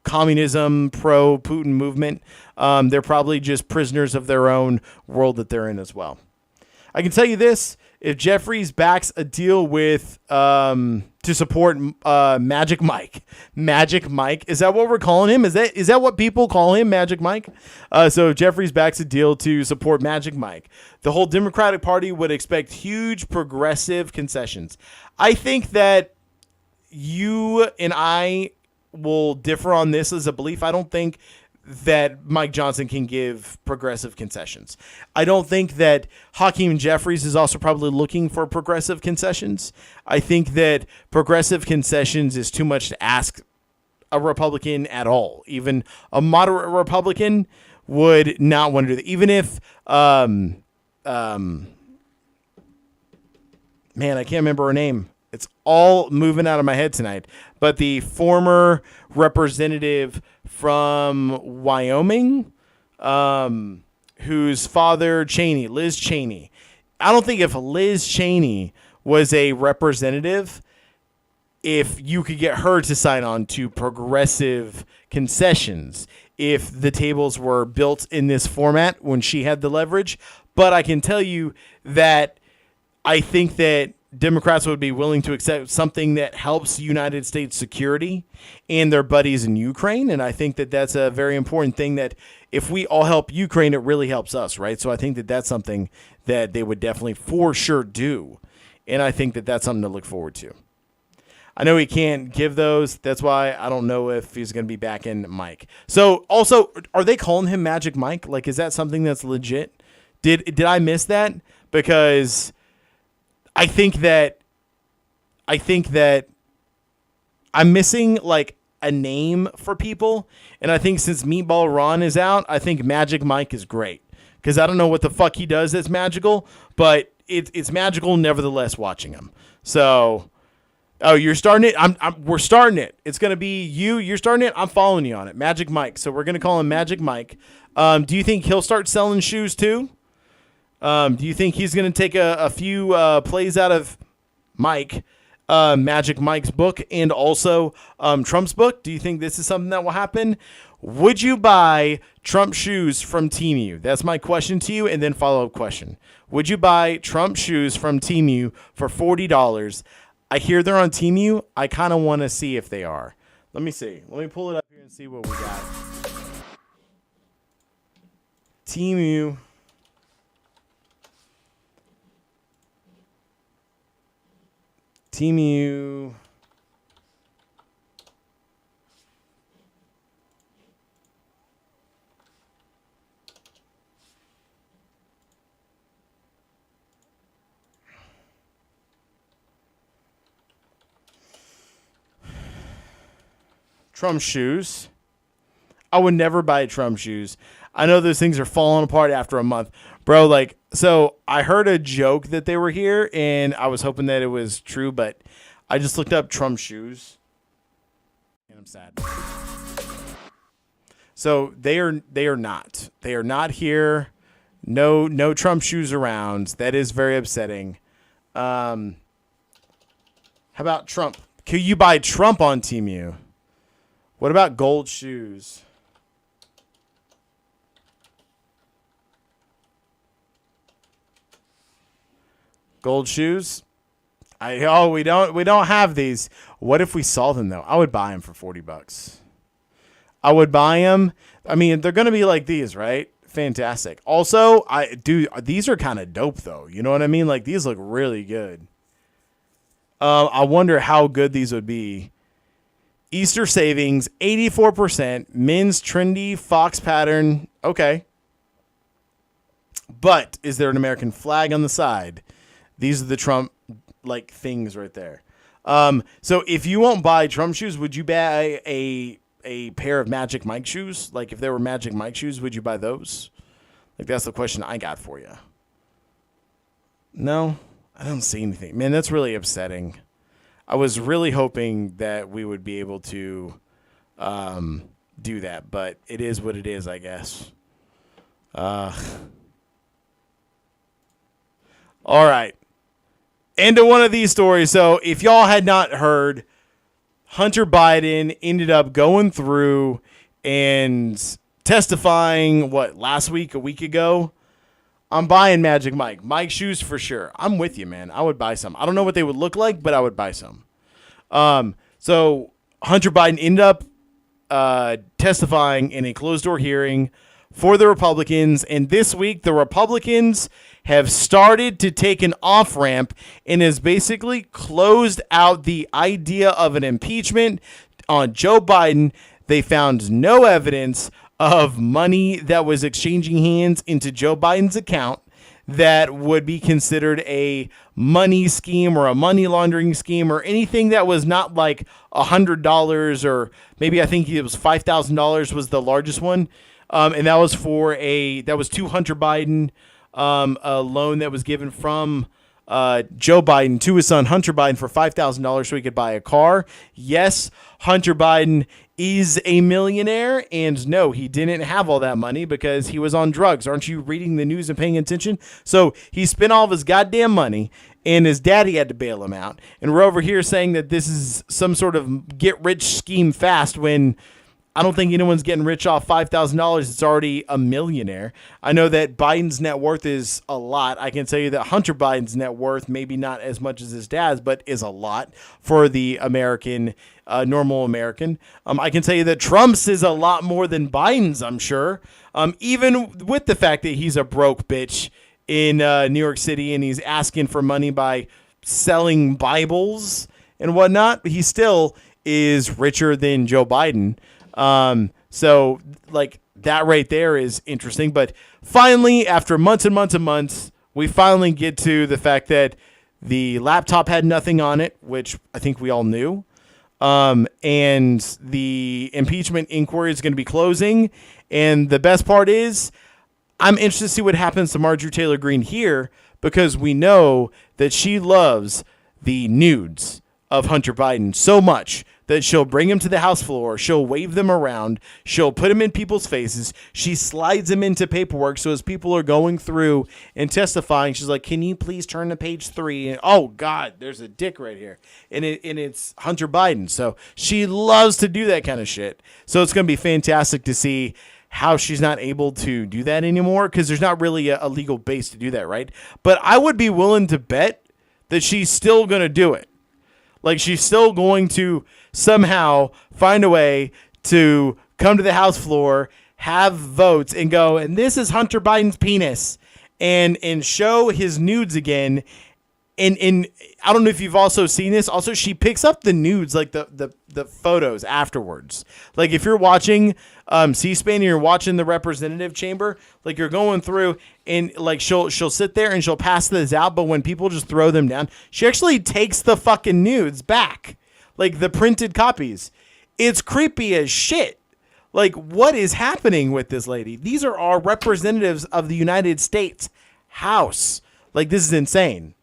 communism, pro-Putin movement. They're probably just prisoners of their own world that they're in as well. I can tell you this, if Jeffries backs a deal with to support Magic Mike, is that what we're calling him? Is that what people call him, Magic Mike? So if Jeffries backs a deal to support Magic Mike, the whole Democratic Party would expect huge progressive concessions. I think that you and I will differ on this as a belief. I don't think that Mike Johnson can give progressive concessions. I don't think that Hakeem Jeffries is also probably looking for progressive concessions. I think that progressive concessions is too much to ask a Republican at all. Even a moderate Republican would not want to do that. Even if, man, I can't remember her name. It's all moving out of my head tonight. But the former representative from Wyoming, whose father, Liz Cheney. I don't think if Liz Cheney was a representative, if you could get her to sign on to progressive concessions, if the tables were built in this format when she had the leverage. But I can tell you that I think that Democrats would be willing to accept something that helps United States security and their buddies in Ukraine. And I think that that's a very important thing, that if we all help Ukraine, it really helps us, right? So I think that that's something that they would definitely for sure do. And I think that that's something to look forward to. I know he can't give those. That's why I don't know if he's going to be back in Mike. So also, are they calling him Magic Mike? Like, is that something that's legit? Did I miss that? Because I think that I'm missing like a name for people. And I think since Meatball Ron is out, I think Magic Mike is great. Because I don't know what the fuck he does that's magical, but it's magical nevertheless watching him. So, oh, you're starting it? We're starting it. It's going to be you. You're starting it? I'm following you on it. Magic Mike. So we're going to call him Magic Mike. Do you think he'll start selling shoes too? Do you think he's going to take a few plays out of Magic Mike's book and also Trump's book? Do you think this is something that will happen? Would you buy Trump shoes from Temu? That's my question to you, and then follow-up question. Would you buy Trump shoes from Temu for $40? I hear they're on Temu. I kind of want to see if they are. Let me see. Let me pull it up here and see what we got. Temu. Trump shoes. I would never buy Trump shoes. I know those things are falling apart after a month. Bro, like, so I heard a joke that they were here, and I was hoping that it was true, but I just looked up Trump shoes, and I'm sad. So they are not. They are not here. No Trump shoes around. That is very upsetting. How about Trump? Can you buy Trump on Temu? What about gold shoes? Gold shoes? We don't have these. What if we saw them though? I would buy them for $40. I would buy them. I mean, they're going to be like these, right? Fantastic. Also, these are kind of dope though. You know what I mean? Like these look really good. I wonder how good these would be. Easter savings, 84%. Men's trendy fox pattern. Okay. But is there an American flag on the side? These are the Trump like things right there. So if you won't buy Trump shoes, would you buy a pair of Magic Mike shoes? Like if there were Magic Mike shoes, would you buy those? Like that's the question I got for you. No, I don't see anything. Man, that's really upsetting. I was really hoping that we would be able to do that, but it is what it is, I guess. All right. Into one of these stories. So if y'all had not heard, Hunter Biden ended up going through and testifying, a week ago? I'm buying Magic Mike. Mike shoes for sure. I'm with you, man. I would buy some. I don't know what they would look like, but I would buy some. So Hunter Biden ended up testifying in a closed-door hearing for the Republicans. And this week, the Republicans have started to take an off-ramp and has basically closed out the idea of an impeachment on Joe Biden. They found no evidence of money that was exchanging hands into Joe Biden's account that would be considered a money scheme or a money laundering scheme or anything that was not like $100 or maybe I think it was $5,000 was the largest one. And that was to Hunter Biden, a loan that was given from Joe Biden to his son Hunter Biden for $5,000 so he could buy a car. Yes, Hunter Biden is a millionaire, and no, he didn't have all that money because he was on drugs. Aren't you reading the news and paying attention? So he spent all of his goddamn money, and his daddy had to bail him out. And we're over here saying that this is some sort of get-rich scheme fast when I don't think anyone's getting rich off $5,000. It's already a millionaire. I know that Biden's net worth is a lot. I can tell you that Hunter Biden's net worth, maybe not as much as his dad's, but is a lot for the American, normal American. I can tell you that Trump's is a lot more than Biden's, I'm sure. Even with the fact that he's a broke bitch in New York City and he's asking for money by selling Bibles and whatnot, he still is richer than Joe Biden. So like that right there is interesting, but finally, after months and months and months, we finally get to the fact that the laptop had nothing on it, which I think we all knew. And the impeachment inquiry is going to be closing. And the best part is I'm interested to see what happens to Marjorie Taylor Greene here, because we know that she loves the nudes of Hunter Biden so much that she'll bring him to the House floor, she'll wave them around, she'll put them in people's faces, she slides them into paperwork, so as people are going through and testifying, she's like, can you please turn to page 3? And oh God, there's a dick right here. And it's Hunter Biden. So she loves to do that kind of shit. So it's going to be fantastic to see how she's not able to do that anymore, because there's not really a legal base to do that, right? But I would be willing to bet that she's still going to do it. Like, she's still going to somehow find a way to come to the House floor, have votes, and go, and this is Hunter Biden's penis, and show his nudes again. And I don't know if you've also seen this. Also, she picks up the nudes, like the photos afterwards. Like, if you're watching C-SPAN and you're watching the representative chamber, like, you're going through and like she'll sit there and she'll pass this out. But when people just throw them down, she actually takes the fucking nudes back, like the printed copies. It's creepy as shit. Like, what is happening with this lady? These are our representatives of the United States House. Like, this is insane.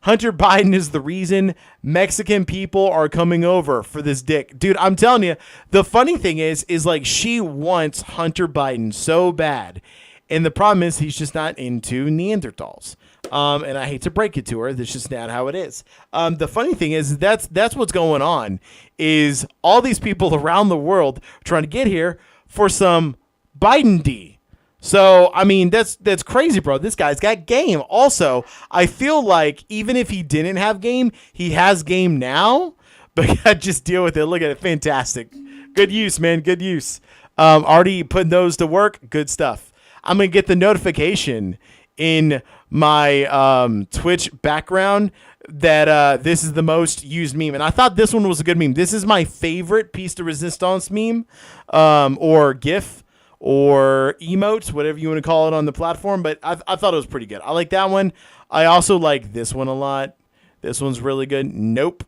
Hunter Biden is the reason Mexican people are coming over for this dick. Dude, I'm telling you, the funny thing is like, she wants Hunter Biden so bad. And the problem is he's just not into Neanderthals. And I hate to break it to her. That's just not how it is. The funny thing is that's what's going on, is all these people around the world trying to get here for some Biden D. So, I mean, that's crazy, bro. This guy's got game. Also, I feel like even if he didn't have game, he has game now. But just deal with it. Look at it. Fantastic. Good use, man. Good use. Already putting those to work. Good stuff. I'm going to get the notification in my Twitch background that this is the most used meme. And I thought this one was a good meme. This is my favorite piece de resistance meme, or GIF, or emotes, whatever you want to call it on the platform. But I thought it was pretty good. I like that one. I also like this one a lot. This one's really good. Nope.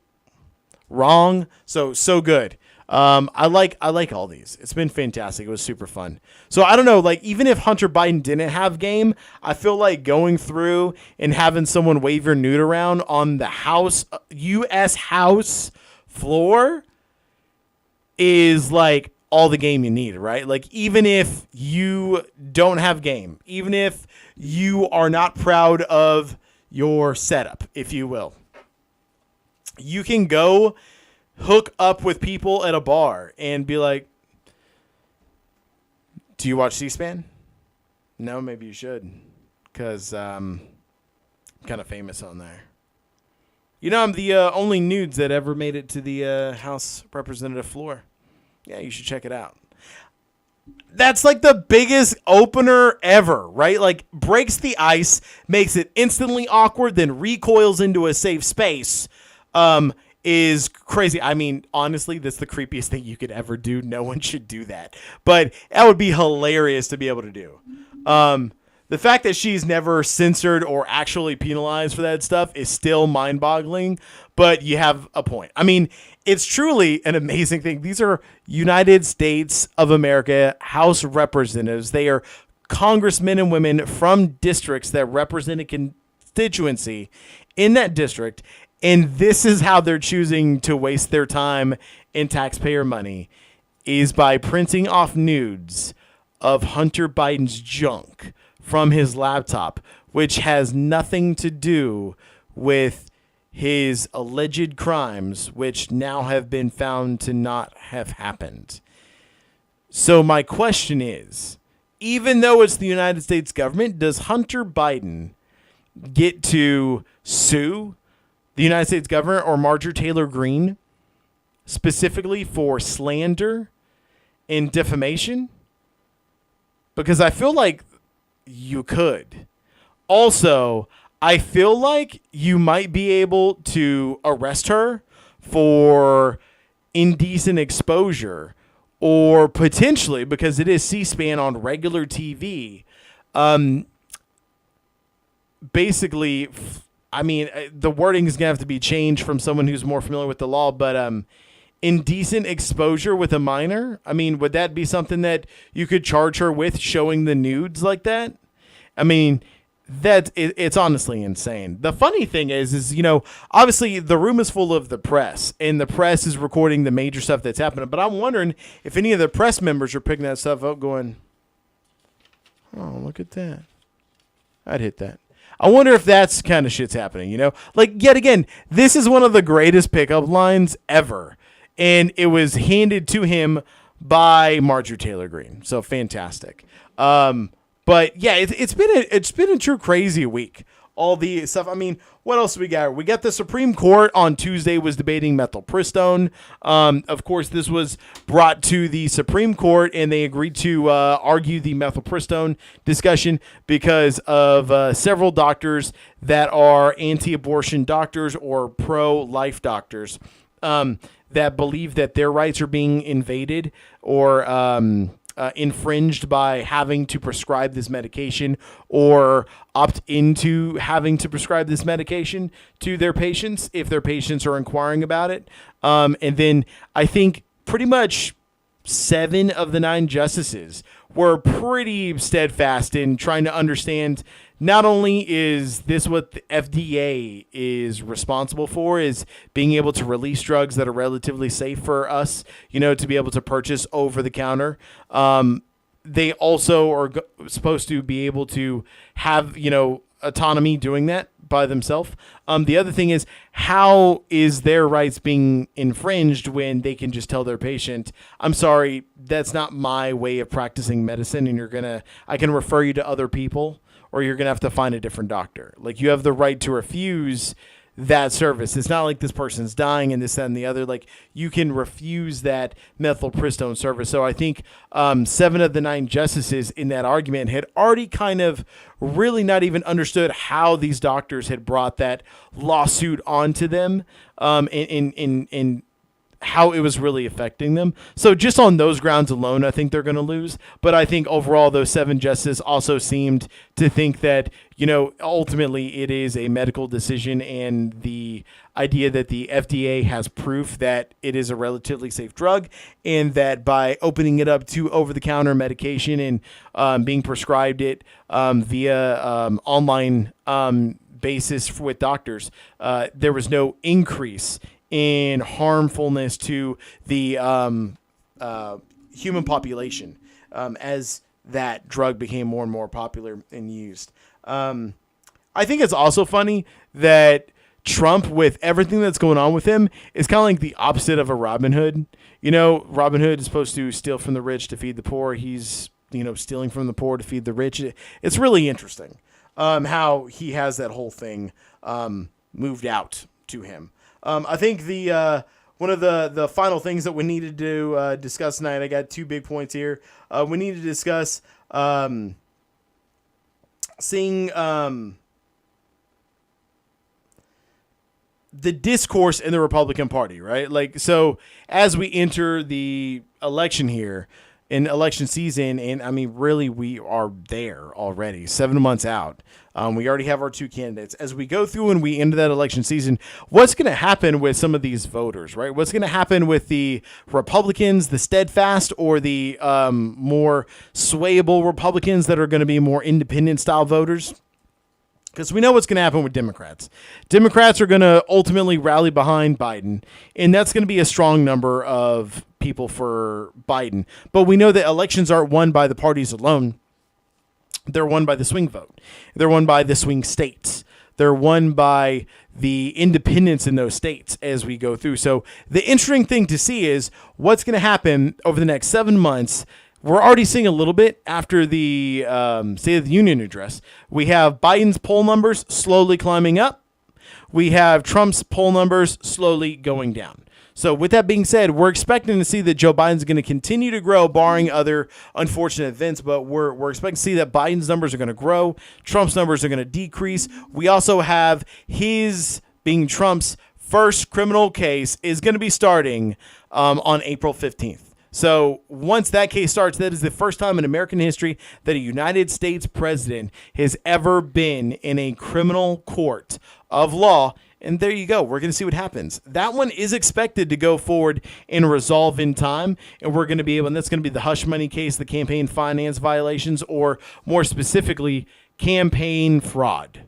Wrong. So good. I like all these. It's been fantastic. It was super fun. So I don't know, like, even if Hunter Biden didn't have game, I feel like going through and having someone wave your nude around on the U.S. House floor is like all the game you need, right? Like, even if you don't have game, even if you are not proud of your setup, if you will, you can go hook up with people at a bar and be like, do you watch C-SPAN? No, maybe you should, because I'm kind of famous on there. You know, I'm the only nudes that ever made it to the House Representative floor. Yeah, you should check it out. That's like the biggest opener ever, right? Like, breaks the ice, makes it instantly awkward, then recoils into a safe space. Is crazy. I mean, honestly, that's the creepiest thing you could ever do. No one should do that. But that would be hilarious to be able to do. the fact that she's never censored or actually penalized for that stuff is still mind-boggling, but you have a point. I mean, it's truly an amazing thing. These are United States of America House representatives. They are congressmen and women from districts that represent a constituency in that district, and this is how they're choosing to waste their time and taxpayer money, is by printing off nudes of Hunter Biden's junk from his laptop, which has nothing to do with his alleged crimes, which now have been found to not have happened. So my question is, even though it's the United States government, does Hunter Biden get to sue the United States government or Marjorie Taylor Greene specifically for slander and defamation? Because I feel like you could. Also, I feel like you might be able to arrest her for indecent exposure, or potentially, because it is C-SPAN on regular TV, basically, I mean, the wording is going to have to be changed from someone who's more familiar with the law, but indecent exposure with a minor? I mean, would that be something that you could charge her with, showing the nudes like that? I mean, it's honestly insane. The funny thing is, you know, obviously the room is full of the press, and the press is recording the major stuff that's happening. But I'm wondering if any of the press members are picking that stuff up going, oh, look at that. I'd hit that. I wonder if that's kind of shit's happening, you know? Like, yet again, this is one of the greatest pickup lines ever. And it was handed to him by Marjorie Taylor Greene. So fantastic. But yeah, it's been a true crazy week. All the stuff. I mean, what else we got? We got the Supreme Court on Tuesday was debating methylpristone. Of course, this was brought to the Supreme Court, and they agreed to argue the methylpristone discussion because of several doctors that are anti-abortion doctors or pro-life doctors that believe that their rights are being invaded or infringed by having to prescribe this medication or opt into having to prescribe this medication to their patients if their patients are inquiring about it. And then I think pretty much 7 of the 9 justices were pretty steadfast in trying to understand not only is this what the FDA is responsible for, is being able to release drugs that are relatively safe for us, you know, to be able to purchase over the counter. They also are supposed to be able to have, you know, autonomy doing that by themselves. The other thing is, how is their rights being infringed when they can just tell their patient, I'm sorry, that's not my way of practicing medicine, and I can refer you to other people, or you're going to have to find a different doctor. Like, you have the right to refuse that service. It's not like this person's dying and this, that, and the other. Like, you can refuse that methylpristone service. So I think 7 of the 9 justices in that argument had already kind of really not even understood how these doctors had brought that lawsuit onto them, in how it was really affecting them. So just on those grounds alone, I think they're going to lose. But I think overall, those 7 justices also seemed to think that, you know, ultimately it is a medical decision, and the idea that the FDA has proof that it is a relatively safe drug, and that by opening it up to over-the-counter medication and being prescribed it via online basis with doctors, there was no increase in harmfulness to the human population as that drug became more and more popular and used. I think it's also funny that Trump, with everything that's going on with him, is kind of like the opposite of a Robin Hood. You know, Robin Hood is supposed to steal from the rich to feed the poor. He's, you know, stealing from the poor to feed the rich. It's really interesting how he has that whole thing moved out to him. I think the one of the final things that we needed to discuss tonight, I got 2 big points here. We need to discuss seeing the discourse in the Republican Party, right? Like, so as we enter the election here, in election season. And I mean, really, we are there already, 7 months out. We already have our two candidates. As we go through and we end that election season, what's going to happen with some of these voters, right? What's going to happen with the Republicans, the steadfast, or the more swayable Republicans that are going to be more independent style voters? Because we know what's going to happen with Democrats. Democrats are going to ultimately rally behind Biden, and that's going to be a strong number of people for Biden. But we know that elections aren't won by the parties alone. They're won by the swing vote. They're won by the swing states. They're won by the independents in those states as we go through. So the interesting thing to see is what's going to happen over the next 7 months. We're already seeing a little bit after the State of the Union address. We have Biden's poll numbers slowly climbing up. We have Trump's poll numbers slowly going down. So with that being said, we're expecting to see that Joe Biden's going to continue to grow, barring other unfortunate events. But we're expecting to see that Biden's numbers are going to grow. Trump's numbers are going to decrease. We also have Trump's first criminal case is going to be starting on April 15th. So once that case starts, that is the first time in American history that a United States president has ever been in a criminal court of law. And there you go. We're going to see what happens. That one is expected to go forward and resolve in time. And we're going to be able, and that's going to be the hush money case, the campaign finance violations, or more specifically, campaign fraud.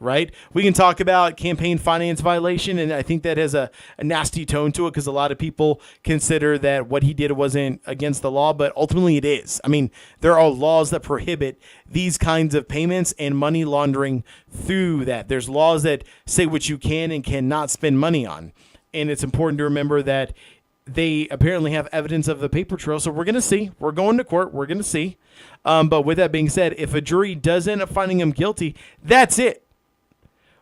Right? We can talk about campaign finance violation, and I think that has a nasty tone to it because a lot of people consider that what he did wasn't against the law, but ultimately it is. I mean, there are laws that prohibit these kinds of payments and money laundering through that. There's laws that say what you can and cannot spend money on, and it's important to remember that they apparently have evidence of the paper trail, so we're going to see. We're going to court. We're going to see. But with that being said, if a jury does end up finding him guilty, that's it.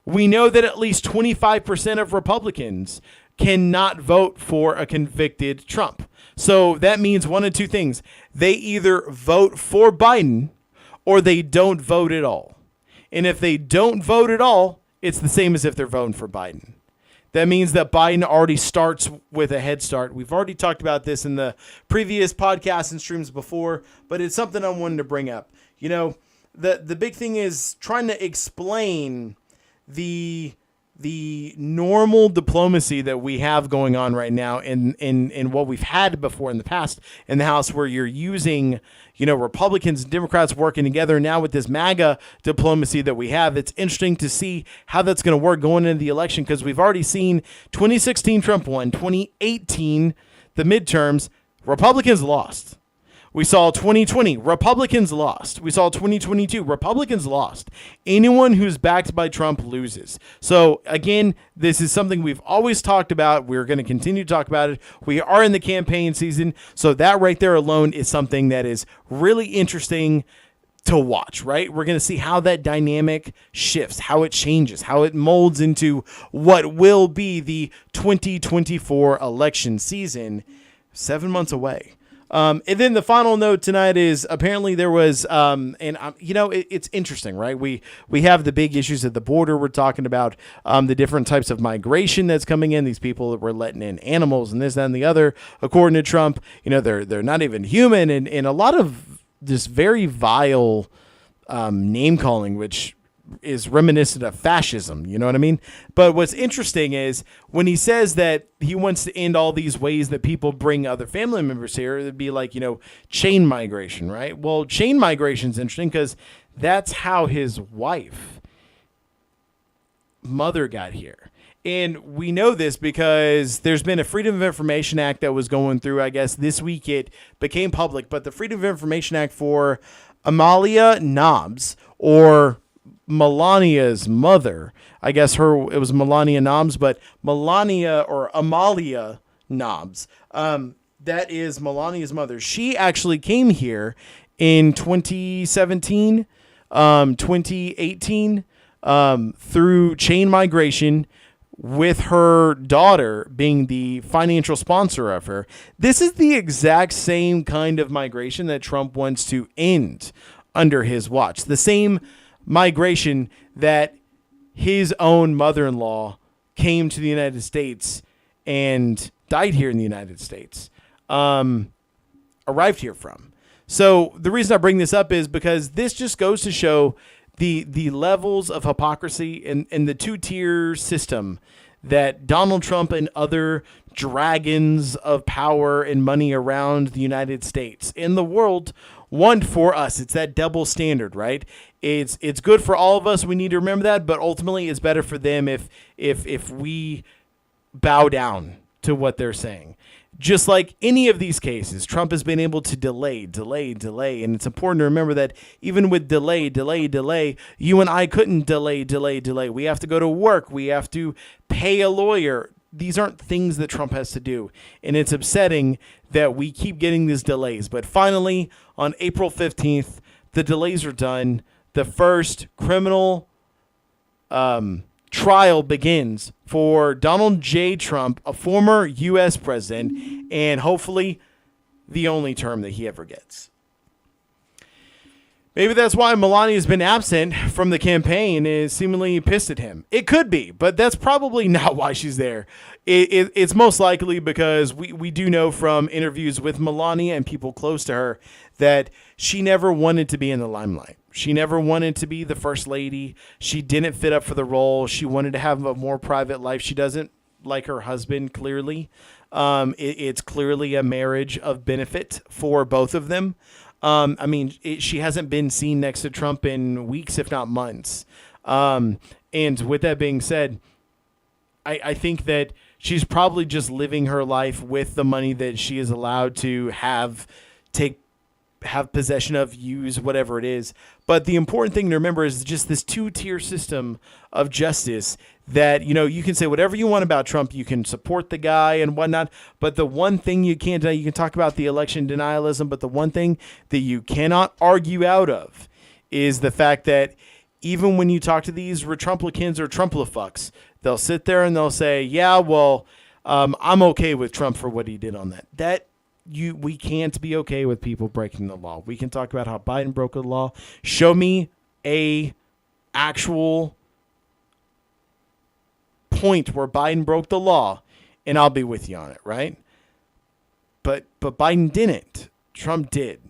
We know that at least 25% of Republicans cannot vote for a convicted Trump. So that means one of two things. They either vote for Biden or they don't vote at all. And if they don't vote at all, it's the same as if they're voting for Biden. That means that Biden already starts with a head start. We've already talked about this in the previous podcasts and streams before, but it's something I wanted to bring up. You know, the big thing is trying to explain the normal diplomacy that we have going on right now in what we've had before in the past in the House, where you're using, Republicans and Democrats working together. Now with this MAGA diplomacy that we have, it's interesting to see how that's going to work going into the election, because we've already seen 2016 Trump won, 2018 the midterms, Republicans lost. We saw 2020, Republicans lost. We saw 2022, Republicans lost. Anyone who's backed by Trump loses. So again, this is something we've always talked about. We're going to continue to talk about it. We are in the campaign season. So that right there alone is something that is really interesting to watch, right? We're going to see how that dynamic shifts, how it changes, how it molds into what will be the 2024 election season, 7 months away. And then the final note tonight is apparently there was, it's interesting, right? We have the big issues at the border. We're talking about the different types of migration that's coming in. These people that we're letting in animals and this, that, and the other. According to Trump, they're not even human, and a lot of this very vile name calling, which is reminiscent of fascism, you know what I mean? But what's interesting is when he says that he wants to end all these ways that people bring other family members here, it'd be like, chain migration, right? Well, chain migration is interesting because that's how his mother got here. And we know this because there's been a Freedom of Information Act that was going through, I guess this week it became public, but the Freedom of Information Act for Amalia Nobbs, or Melania's mother. I guess it was Melania Nobbs, but Melania or Amalia Nobbs, that is Melania's mother. She actually came here in 2017, 2018, through chain migration, with her daughter being the financial sponsor of her. This is the exact same kind of migration that Trump wants to end under his watch. The same migration that his own mother-in-law came to the United States and died here in the United States. arrived here from. So the reason I bring this up is because this just goes to show the levels of hypocrisy and the two-tier system that Donald Trump and other dragons of power and money around the United States and the world want for us. It's that double standard, right? It's good for all of us. We need to remember that, but ultimately it's better for them if we bow down to what they're saying. Just like any of these cases, Trump has been able to delay. And it's important to remember that even with delay, you and I couldn't delay. We have to go to work. We have to pay a lawyer. These aren't things that Trump has to do. And it's upsetting that we keep getting these delays. But finally, on April 15th, the delays are done. The first criminal trial begins for Donald J. Trump, a former U.S. president, and hopefully the only term that he ever gets. Maybe that's why Melania has been absent from the campaign, is seemingly pissed at him. It could be, but that's probably not why she's there. It's most likely because we do know from interviews with Melania and people close to her that she never wanted to be in the limelight. She never wanted to be the first lady. She didn't fit up for the role. She wanted to have a more private life. She doesn't like her husband, clearly. It's clearly a marriage of benefit for both of them. She hasn't been seen next to Trump in weeks, if not months. And with that being said, I think that she's probably just living her life with the money that she is allowed to have possession of, use, whatever it is. But the important thing to remember is just this two-tier system of justice that, you can say whatever you want about Trump. You can support the guy and whatnot. But the one thing you can't do, you can talk about the election denialism, but the one thing that you cannot argue out of is the fact that even when you talk to these retrumplicans or Trumplifucks, they'll sit there and they'll say, yeah, well, I'm okay with Trump for what he did on that. We can't be okay with people breaking the law. We can talk about how Biden broke the law. Show me a actual point where Biden broke the law, and I'll be with you on it, right? But Biden didn't. Trump did.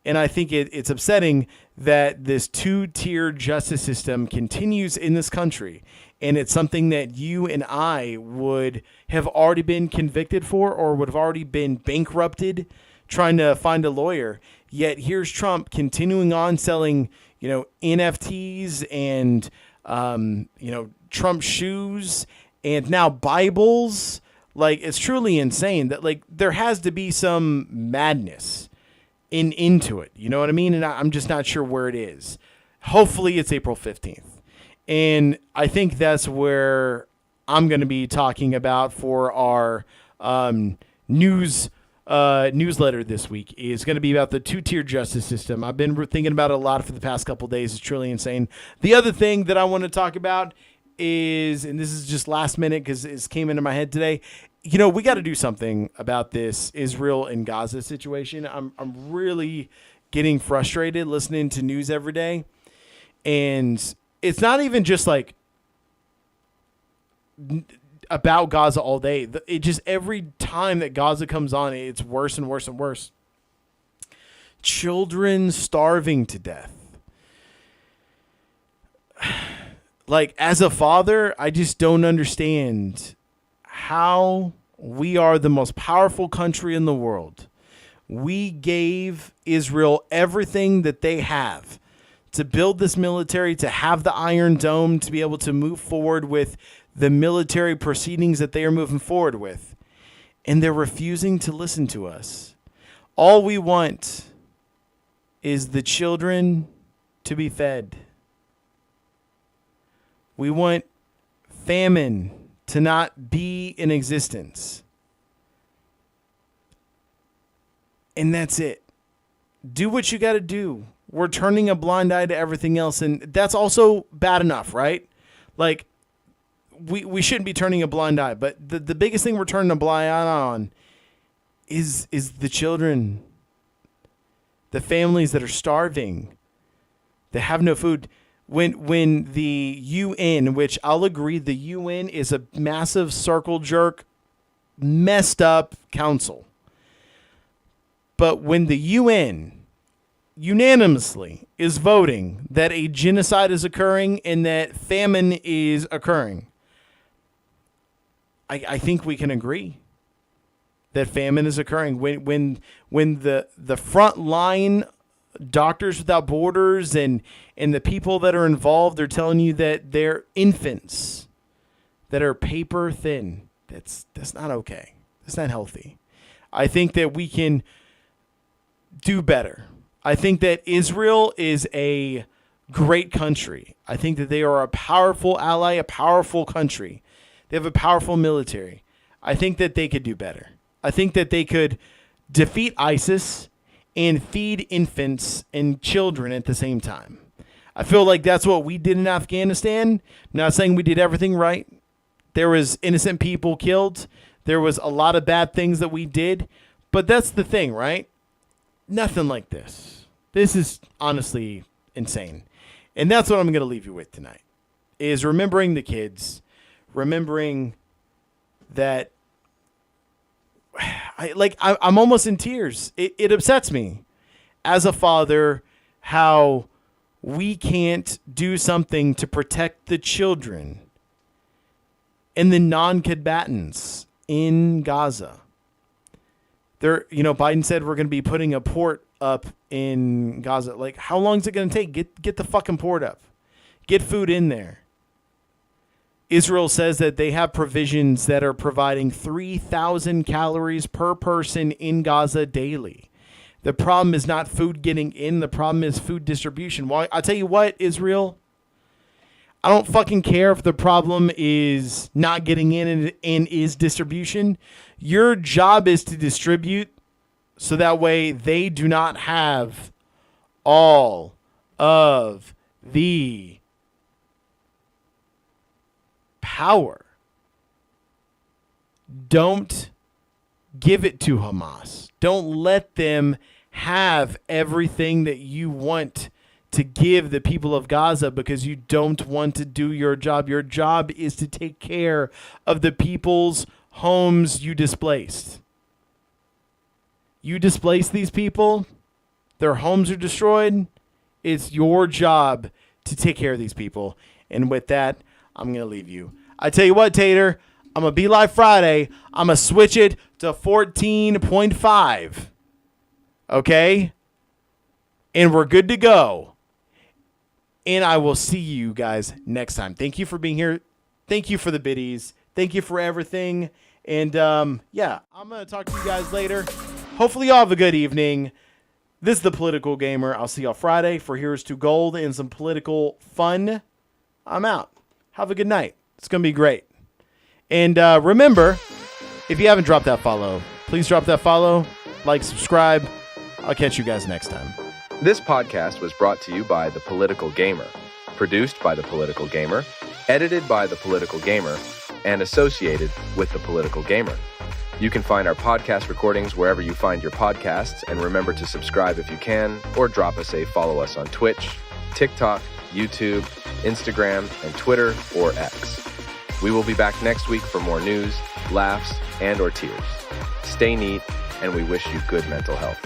And I think it's upsetting that this two-tier justice system continues in this country. And it's something that you and I would have already been convicted for or would have already been bankrupted trying to find a lawyer. Yet here's Trump continuing on selling, NFTs and, Trump shoes and now Bibles. Like, it's truly insane that, there has to be some madness into it. You know what I mean? And I'm just not sure where it is. Hopefully it's April 15th. And I think that's where I'm going to be talking about for our newsletter this week is going to be about the two-tier justice system. I've been thinking about it a lot for the past couple of days. It's truly insane. The other thing that I want to talk about is, and this is just last minute because it came into my head today, we got to do something about this Israel and Gaza situation. I'm really getting frustrated listening to news every day. And it's not even just about Gaza all day. It just every time that Gaza comes on, it's worse and worse and worse. Children starving to death. As a father, I just don't understand how we are the most powerful country in the world. We gave Israel everything that they have to build this military, to have the Iron Dome, to be able to move forward with the military proceedings that they are moving forward with. And they're refusing to listen to us. All we want is the children to be fed. We want famine to not be in existence. And that's it. Do what you got to do. We're turning a blind eye to everything else, and that's also bad enough, right? We shouldn't be turning a blind eye, but the biggest thing we're turning a blind eye on is the children, the families that are starving, that have no food. When the UN, which I'll agree, the UN is a massive circle jerk, messed up council. But when the UN unanimously is voting that a genocide is occurring and that famine is occurring, I think we can agree that famine is occurring. When the front line Doctors Without Borders and the people that are involved are telling you that they're infants that are paper thin, that's not okay. That's not healthy. I think that we can do better. I think that Israel is a great country. I think that they are a powerful ally, a powerful country. They have a powerful military. I think that they could do better. I think that they could defeat ISIS and feed infants and children at the same time. I feel like that's what we did in Afghanistan. I'm not saying we did everything right. There was innocent people killed. There was a lot of bad things that we did. But that's the thing, right? Nothing like this. This is honestly insane. And that's what I'm going to leave you with tonight, is remembering the kids, remembering that I'm almost in tears. It upsets me as a father how we can't do something to protect the children and the non-combatants in Gaza. Biden said we're going to be putting a port up in Gaza. Like, how long is it going to take? Get the fucking port up. Get food in there. Israel says that they have provisions that are providing 3,000 calories per person in Gaza daily. The problem is not food getting in. The problem is food distribution. Well, I'll tell you what, Israel, I don't fucking care if the problem is not getting in and is distribution. Your job is to distribute so that way they do not have all of the power. Don't give it to Hamas. Don't let them have everything that you want to give the people of Gaza because you don't want to do your job. Your job is to take care of the people's homes you displaced. You displaced these people. Their homes are destroyed. It's your job to take care of these people. And with that, I'm going to leave you. I tell you what, Tater, I'm going to be live Friday. I'm going to switch it to 14.5. Okay? And we're good to go. And I will see you guys next time. Thank you for being here. Thank you for the biddies. Thank you for everything. And yeah, I'm going to talk to you guys later. Hopefully y'all have a good evening. This is The Political Gamer. I'll see y'all Friday for Here's to Gold and some political fun. I'm out. Have a good night. It's going to be great. And remember, if you haven't dropped that follow, please drop that follow, like, subscribe. I'll catch you guys next time. This podcast was brought to you by The Political Gamer, produced by The Political Gamer, edited by The Political Gamer, and associated with The Political Gamer. You can find our podcast recordings wherever you find your podcasts, and remember to subscribe if you can, or drop us a follow us on Twitch, TikTok, YouTube, Instagram, and Twitter or X. We will be back next week for more news, laughs, and or tears. Stay neat, and we wish you good mental health.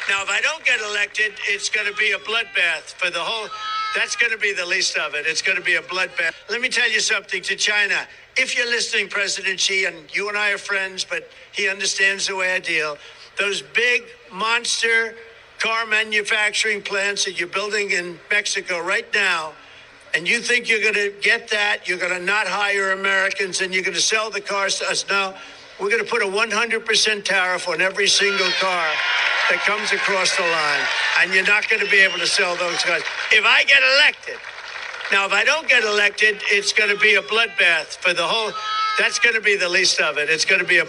Now, if I don't get elected, it's going to be a bloodbath for the whole. That's going to be the least of it. It's going to be a bloodbath. Let me tell you something to China. If you're listening, President Xi, and you and I are friends, but he understands the way I deal, those big monster car manufacturing plants that you're building in Mexico right now, and you think you're going to get that, you're going to not hire Americans, and you're going to sell the cars to us. No, we're going to put a 100% tariff on every single car that comes across the line, and you're not going to be able to sell those cars. If I get elected, now if I don't get elected, it's going to be a bloodbath for the whole. That's going to be the least of it. It's going to be a